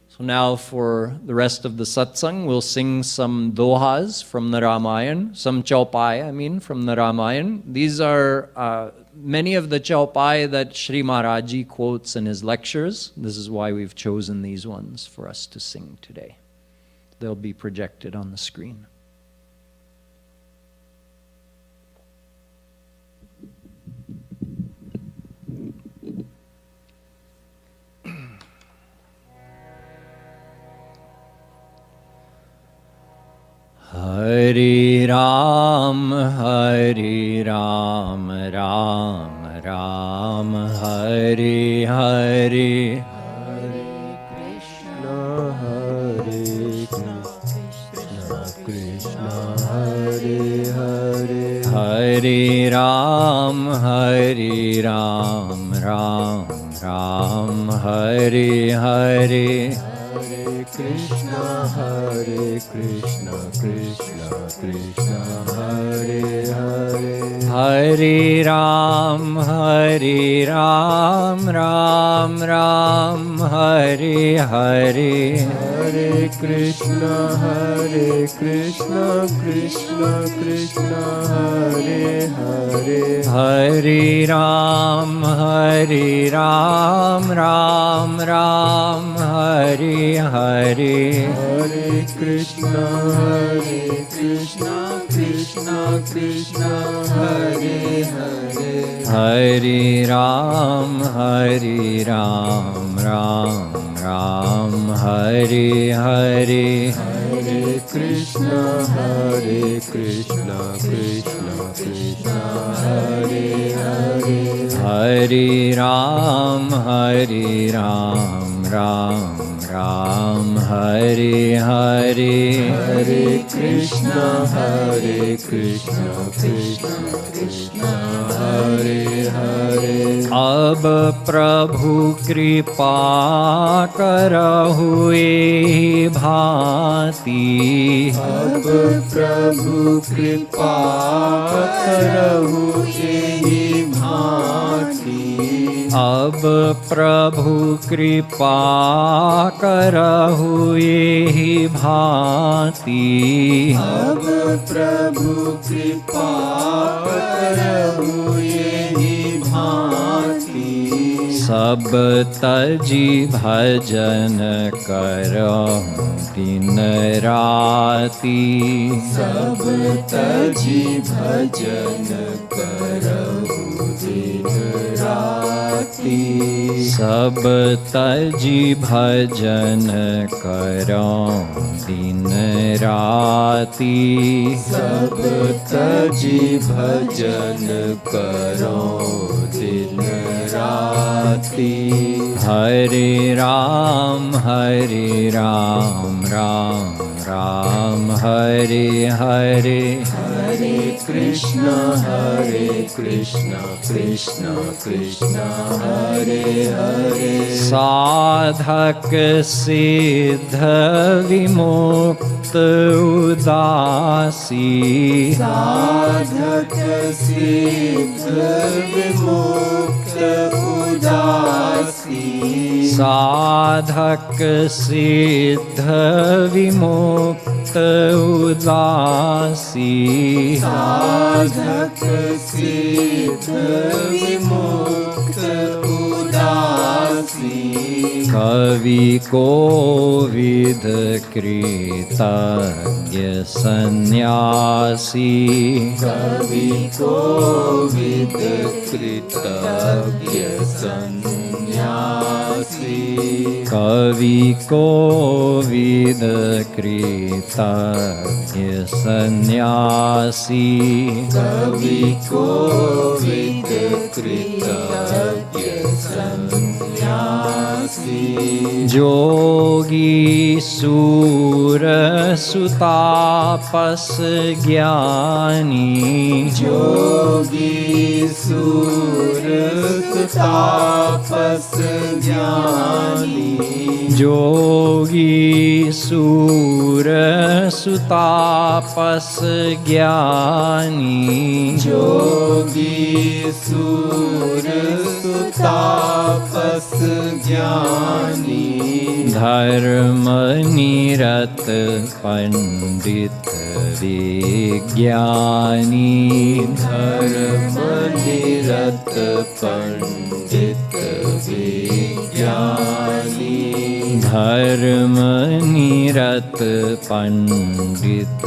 So now for the rest of the satsang, we'll sing some dohas from the Ramayana, some chaupai, from the Ramayana. These are many of the chaupai that Sri Maharaji quotes in his lectures. This is why we've chosen these ones for us to sing today. They'll be projected on the screen. Hare Ram, Hare Ram, Ram Ram, Hare Hare, Hare Krishna, Krishna Hare Hare, Hare Ram, Hare Ram, Ram Ram, Hare Hare, Krishna Krishna Krishna Hare Hare, Hare Ram, Ram Ram, Hare Hare, Hare Krishna Krishna Krishna Hare Hare, Hare Ram, Ram Ram, Hare Hare, Hare Krishna Krishna Krishna Hare Hare, Hare Ram, Ram Ram, Hare Hare, Hare Krishna Krishna Krishna Hare Hare, Hare Ram, Ram Ram, Hare Hare, Hare Krishna Krishna Krishna Hare Hare, अब प्रभु कृपा करहु एहि भांति, अब प्रभु कृपा करहु एहि भांति, अब प्रभु कृपा करहु एहि भांति, अब प्रभु कृपा करहु एहि भांति, सब तजी भजन करहु दिन राति, सब तजी भजन करहु दिन राति, सब तजी भजन करहु दिन राति, सब तजी भजन करहु दिन राति, हरे राम, राम राम, हरे हरे, हरे कृष्णा कृष्णा कृष्णा हरे हरे, साधक सिद्ध विमुक्त उदासी, साधक सिद्ध विमुक्त उदासी, साधक सिद्ध विमुक्त उदासी, साधक सिद्ध विमुक्त उदासी, कवि कोविद कृतज्ञ सन्यासी, कवि कोविद कृतज्ञ सन्यासी, कवि कोविद कृतज्ञ सन्यासी, कवि कोविद कृतज्ञ सन्यासी, जोगी सूर सुतापस ज्ञानी जोगी सूर तापस ज्ञानी जोगी सूर सुतापस ज्ञानी जोगी सूर तापस ज्ञानी धर्म निरत पंडित विज्ञानी धर्म निरत पंडित विज्ञानी धर्म निरत पंडित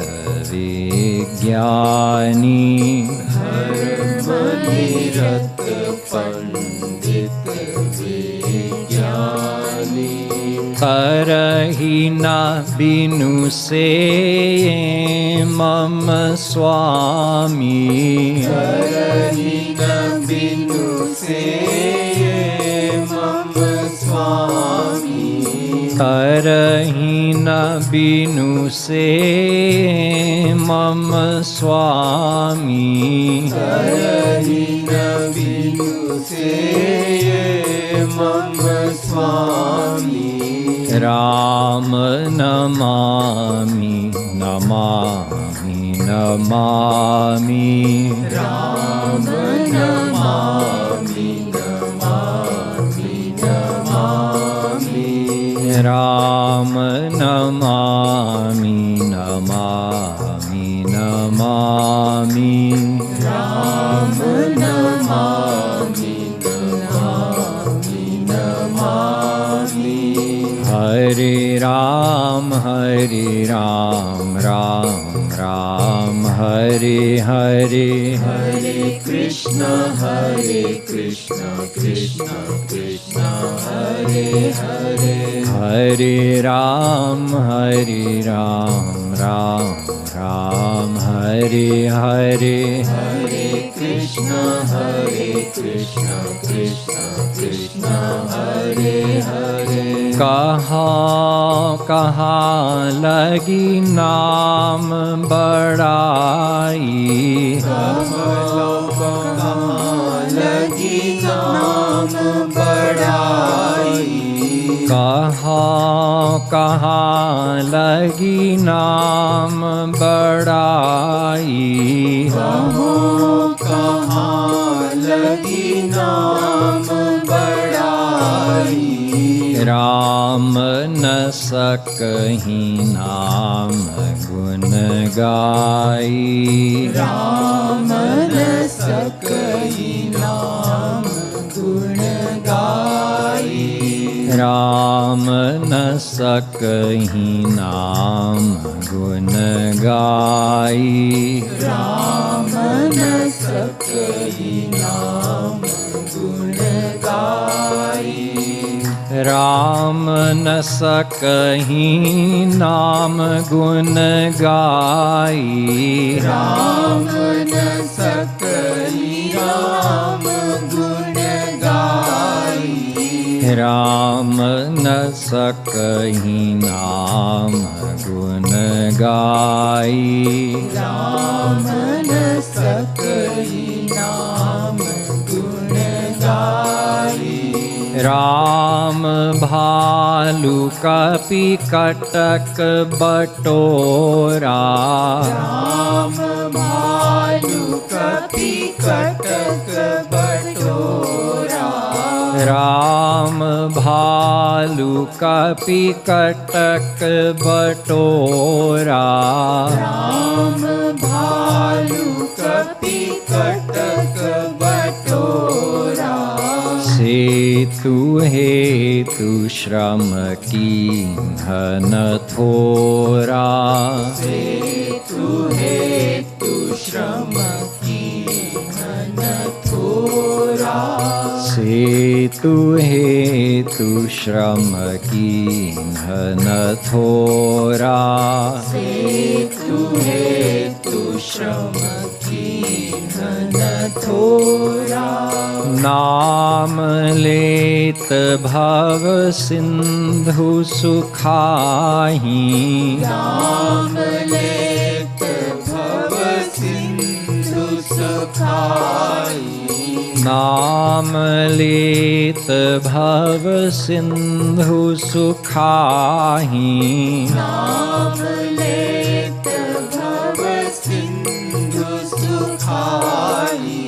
विज्ञानी धर्म निरत पंडित विज्ञानी करहि न बिनु से मम स्वामी करहि न बिनु से मम स्वामी करहि न बिनु से मम स्वामी करहि न बिनु से मम स्वामी राम नमामि नमामि नमामि राम नमामि नमामि नमामि राम नमामि नमामि नमामि राम नमामि नमामि नमामि हरे राम राम राम हरे हरे हरे कृष्ण कृष्ण कृष्ण हरे हरे हरे राम राम हरे हरे हरे कृष्ण कृष्ण कृष्ण हरे हरे कहाँ लगी नाम बड़ाई कहाँ लगी नाम बड़ाई कहाँ लगी नाम बड़ाई कहाँ लगी नाम बड़ाई राम न सकहि नाम गुण गाई राम न सकहि नाम गुण गाई राम न सकहि नाम गुण गाई राम न सकहि नाम गुण गाई राम न सकहि नाम गुण गाई राम न सकहि नाम गुण गाई राम न सकहि नाम गुण गाई राम न सकहि नाम गुण गाई राम भालु कपि कटक बटोरा राम भालु कपि कटक बटोरा राम भालु कपि कटक बटोरा राम भालु कपि कटक बटोरा सेतु हेतु श्रम कीन्हन थोरा सेतु हेतु श्रम कीन्हन थोरा सेतु हेतु श्रम कीन्हन थोरा सेतु हेतु श्रम कीन्हन थोरा नाम लेत भव सिंधु सुखाही नाम लेत भव सिंधु सुखाई नाम लेत भव सिंधु सुखाही नाम लेत भव सिंधु सुखाई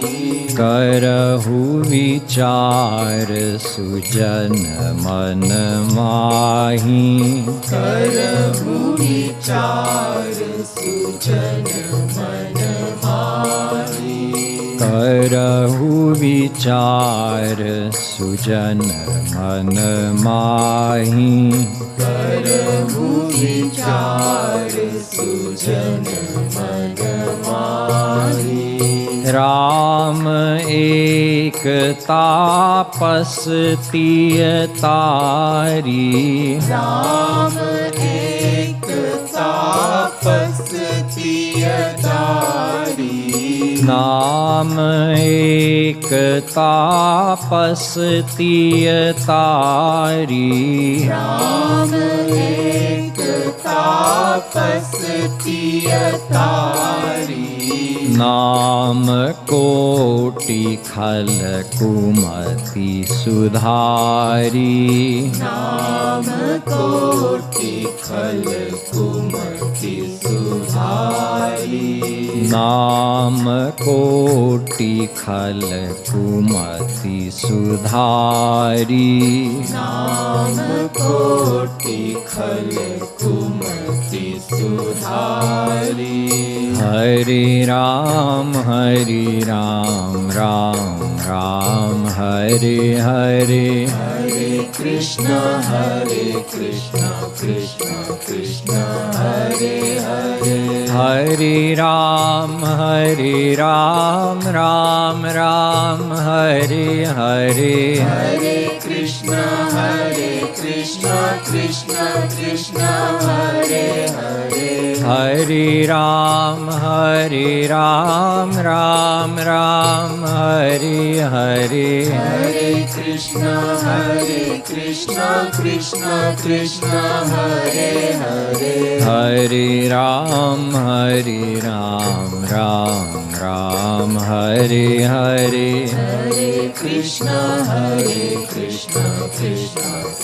करहु विचार सुजन मन माही करहु विचार सुजन मन माही करहु विचार सुजन मन माही करहु विचार सुजन मन माही राम एक तापस तिय तारी राम एक तापस तिय तारी नाम एक तापस तिय तारी राम एक तापस तिय तारी नाम कोटि खल कुमति सुधारी नाम कोटि खल कुमति सुधारी नाम कोटि खल कुमति सुधारी नाम कोटि खल कुमति सुधारी हरे राम राम राम हरे हरे हरे कृष्ण कृष्ण कृष्ण हरे हरे हरे राम राम राम हरे हरे हरे कृष्ण कृष्ण कृष्ण हरे हरे हरे राम राम राम हरे हरे हरे कृष्ण कृष्ण कृष्ण हरे हरे हरे राम राम हरे हरे हरे कृष्ण कृष्ण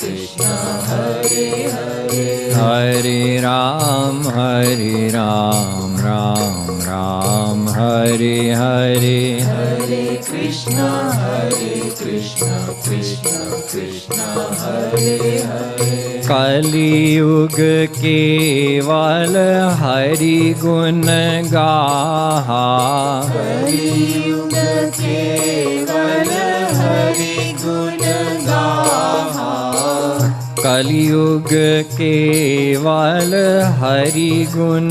कृष्ण हरे हरे हरे राम राम हरे हरे हरे कृष्ण कृष्ण कृष्ण हरे हरे कलियुग केवल हरि गुण गाहा कलियुग केवल हरि गुण गाहा कलियुग केवल हरि गुण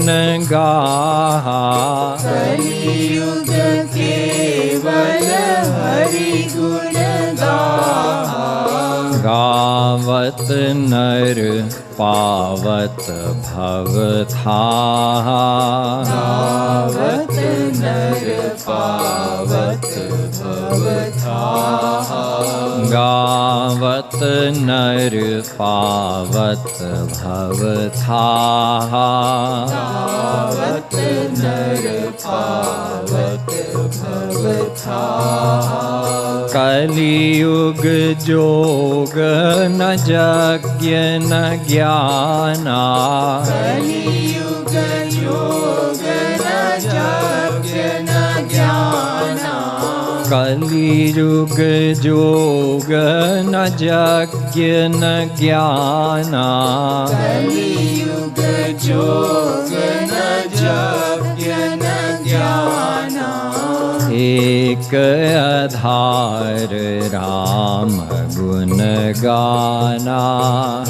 गाहा कलियुग केवल हरि गुण गाहा गावत नर पावत भव थाहा गावत नर पावत भव थाहा गावत नर पावत भव थाहा गावत नर पावत भव थाहा कलियुग जोग न यज्ञ न ज्ञाना कलियुग योग न यज्ञ न ज्ञाना कलियुग जोग न यज्ञ न ज्ञाना कलियुग जोग न यज्ञ न ज्ञाना एक आधार राम गुण गाना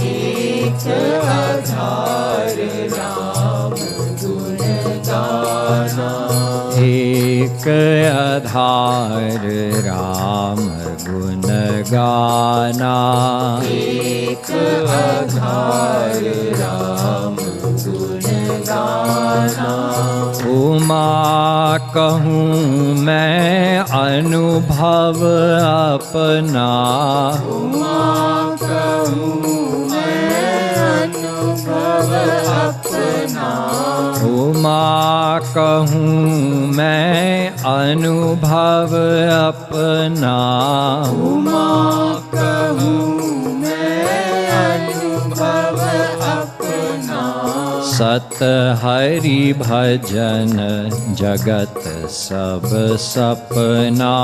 एक आधार राम गुण गाना एक आधार राम गुण गाना एक आधार राम गुण गाना उमा कहूँ मैं अनुभव अपना। उमा कहूँ मैं अनुभव अपना। उमा कहूँ मैं अनुभव अपना। उमा कहूँ मैं अनुभव अपना। सत हरि भजन जगत सब सपना।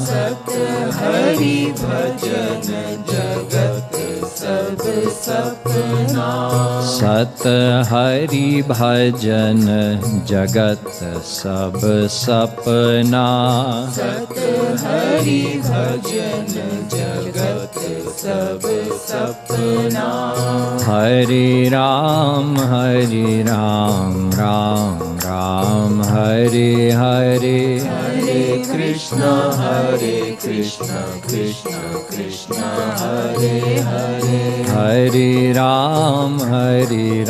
सत हरि भजन जगत सब सपना। सत हरि भजन जगत सब सपना। सत हरि भजन जगत सब सपना। हरे राम राम राम हरे हरे। हरे कृष्ण कृष्ण कृष्ण हरे हरे। हरे राम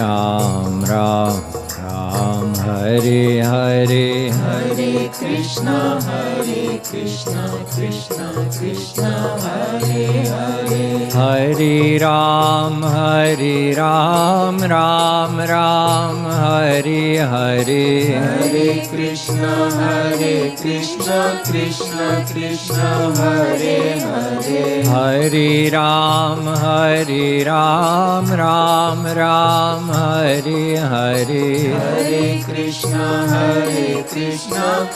राम राम हरे हरे। हरे कृष्ण कृष्ण कृष्ण हरे हरे। हरे राम राम राम हरे हरे। हरे कृष्ण कृष्ण कृष्ण हरे हरे। हरे राम राम राम हरे हरे। हरे कृष्ण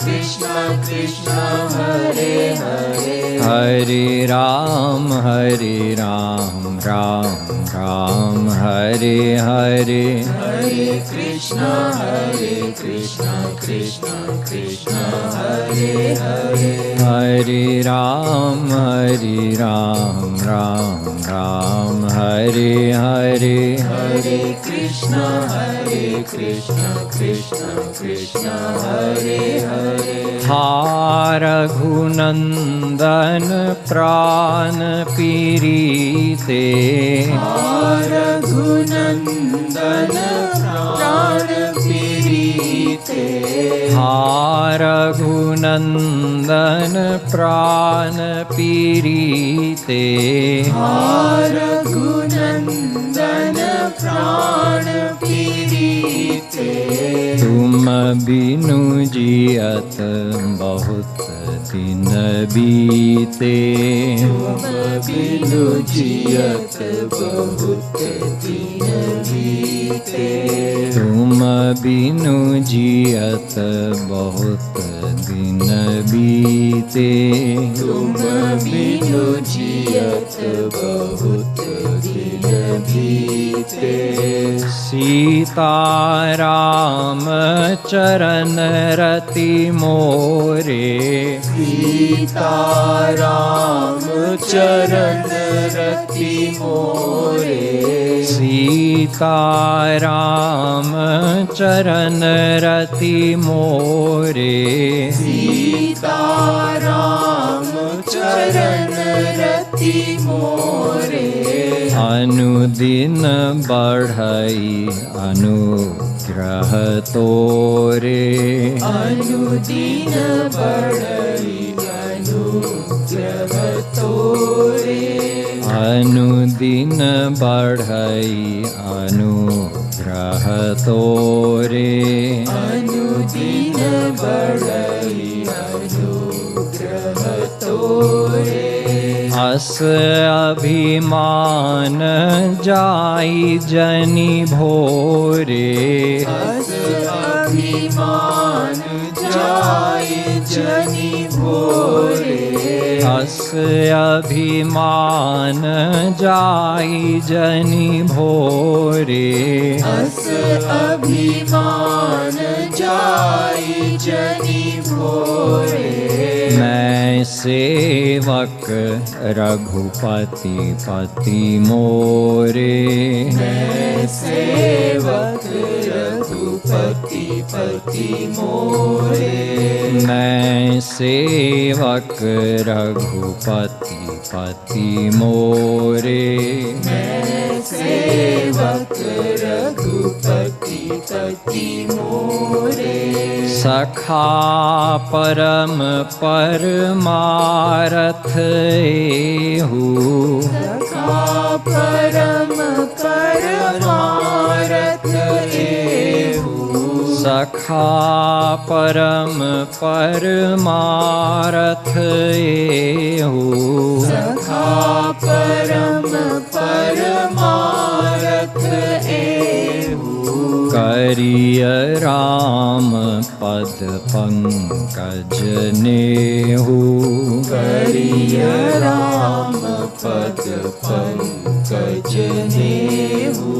कृष्ण कृष्ण हरे हरे। हरे राम राम हरे हरे। हरे कृष्ण कृष्ण कृष्ण हरे हरे। हरे राम राम हरे हरे। हरे कृष्ण कृष्ण कृष्ण हरे हरे। हा रघुनंदन प्राण पीरीते। रघुनंदन प्राण पीरीते। हा रघुनंदन प्राण पीरीते। रघुनंदन प्राण पीरीते। तुम बिनु जियत बहुत दिन बीते। तुम बिनु जियत बहुत दिन बीते। तुम बिनु जियत बहुत दिन बीते। तुम बिनु जियत बहुत दिन बीते। सीता राम चरण रति मोरे। सीता राम चरण रति मोरे। सीता राम चरण रति मोरे। सीता राम चरण रति मोरे। अनुदिन बढ़ई अनुग्रह तोरे। अनुदिन बढ़ई अनुग्रह तोरे। अनुदिन बढ़ई अनुग्रह तोरे। अनुदिन बढ़ई अनुग्रह तोरे। अस अभिमान जाई जनि भोरे। अस अभिमान जाई जनि भोरे। अस अभिमान जाई जनि भोरे। अस अभिमान जाई जनि भोरे। मैं सेवक रघुपति पति मोरे। मैं सेवक रघुपति पति पति मोरे। मैं सेवक रघुपति पति मोरे। मैं सेवक रघुपति पति मोरे। सखा परम परमारथ एहु। सखा परम परमारथ एहु। सखा परम परमारथ एहु। सखा परम परमारथ एहु। करिय राम पद पंकज नेहु। करिय राम पद पंकज नेहु।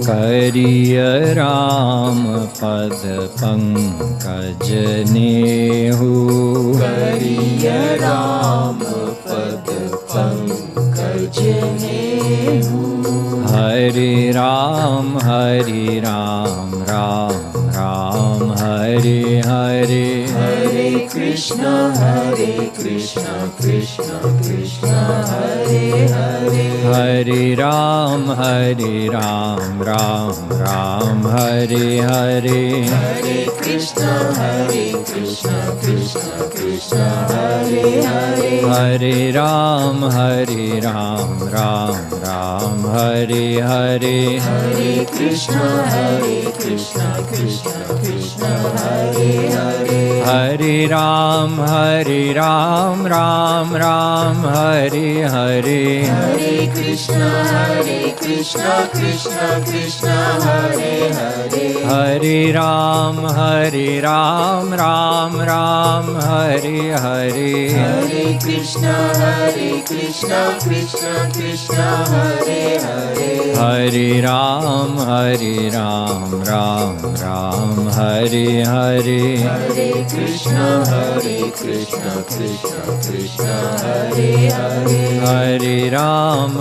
करिय राम पद पंकज नेहु। करिय राम पद पंकज नेहु। हरे राम राम राम हरे हरे। हरे कृष्ण कृष्ण कृष्ण हरे हरे। हरे राम राम राम हरे हरे। हरे कृष्ण कृष्ण कृष्ण हरे हरे। हरे राम राम राम हरे हरे। हरे कृष्ण कृष्ण कृष्ण हरे हरे। हरे राम राम राम हरे हरे। हरे कृष्ण कृष्ण कृष्ण हरे हरे। हरे राम राम राम हरे हरे। हरे कृष्ण कृष्ण कृष्ण हरे हरे। हरे राम राम राम हरे हरे। हरे कृष्ण कृष्ण कृष्ण हरे हरे। हरे राम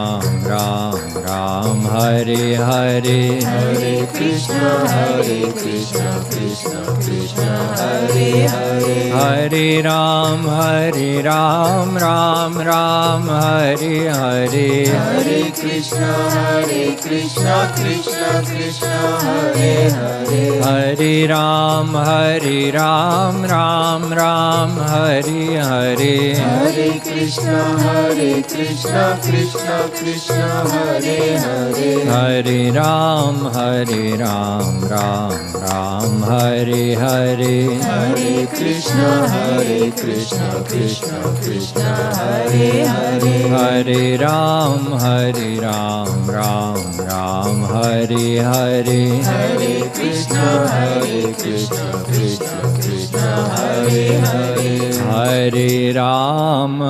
राम राम हरे हरे। हरे कृष्ण कृष्ण कृष्ण हरे हरे। हरे राम राम राम हरे हरे। हरे कृष्ण कृष्ण कृष्ण हरे हरे। हरे राम राम राम हरे हरे। हरे कृष्ण कृष्ण कृष्ण हरे हरे। हरे राम राम हरे हरे। हरे कृष्ण कृष्ण कृष्ण हरे हरे। हरे राम राम हरे हरे। हरे कृष्ण कृष्ण कृष्ण हरे हरे। हरे राम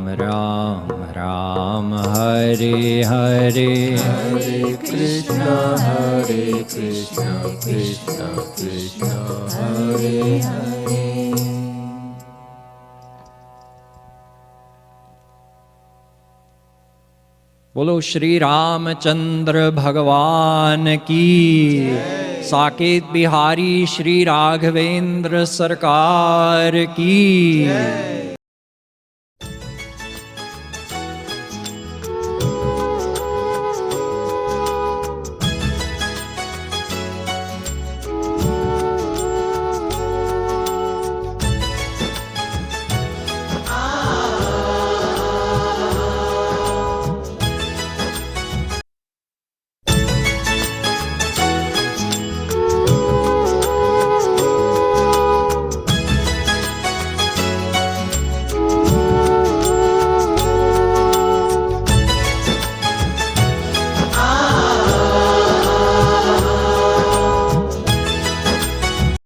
राम हरे हरे। हरे कृष्ण कृष्ण कृष्ण हरे हरे। बोलो श्री रामचंद्र भगवान की। साकेत बिहारी श्री राघवेंद्र सरकार की।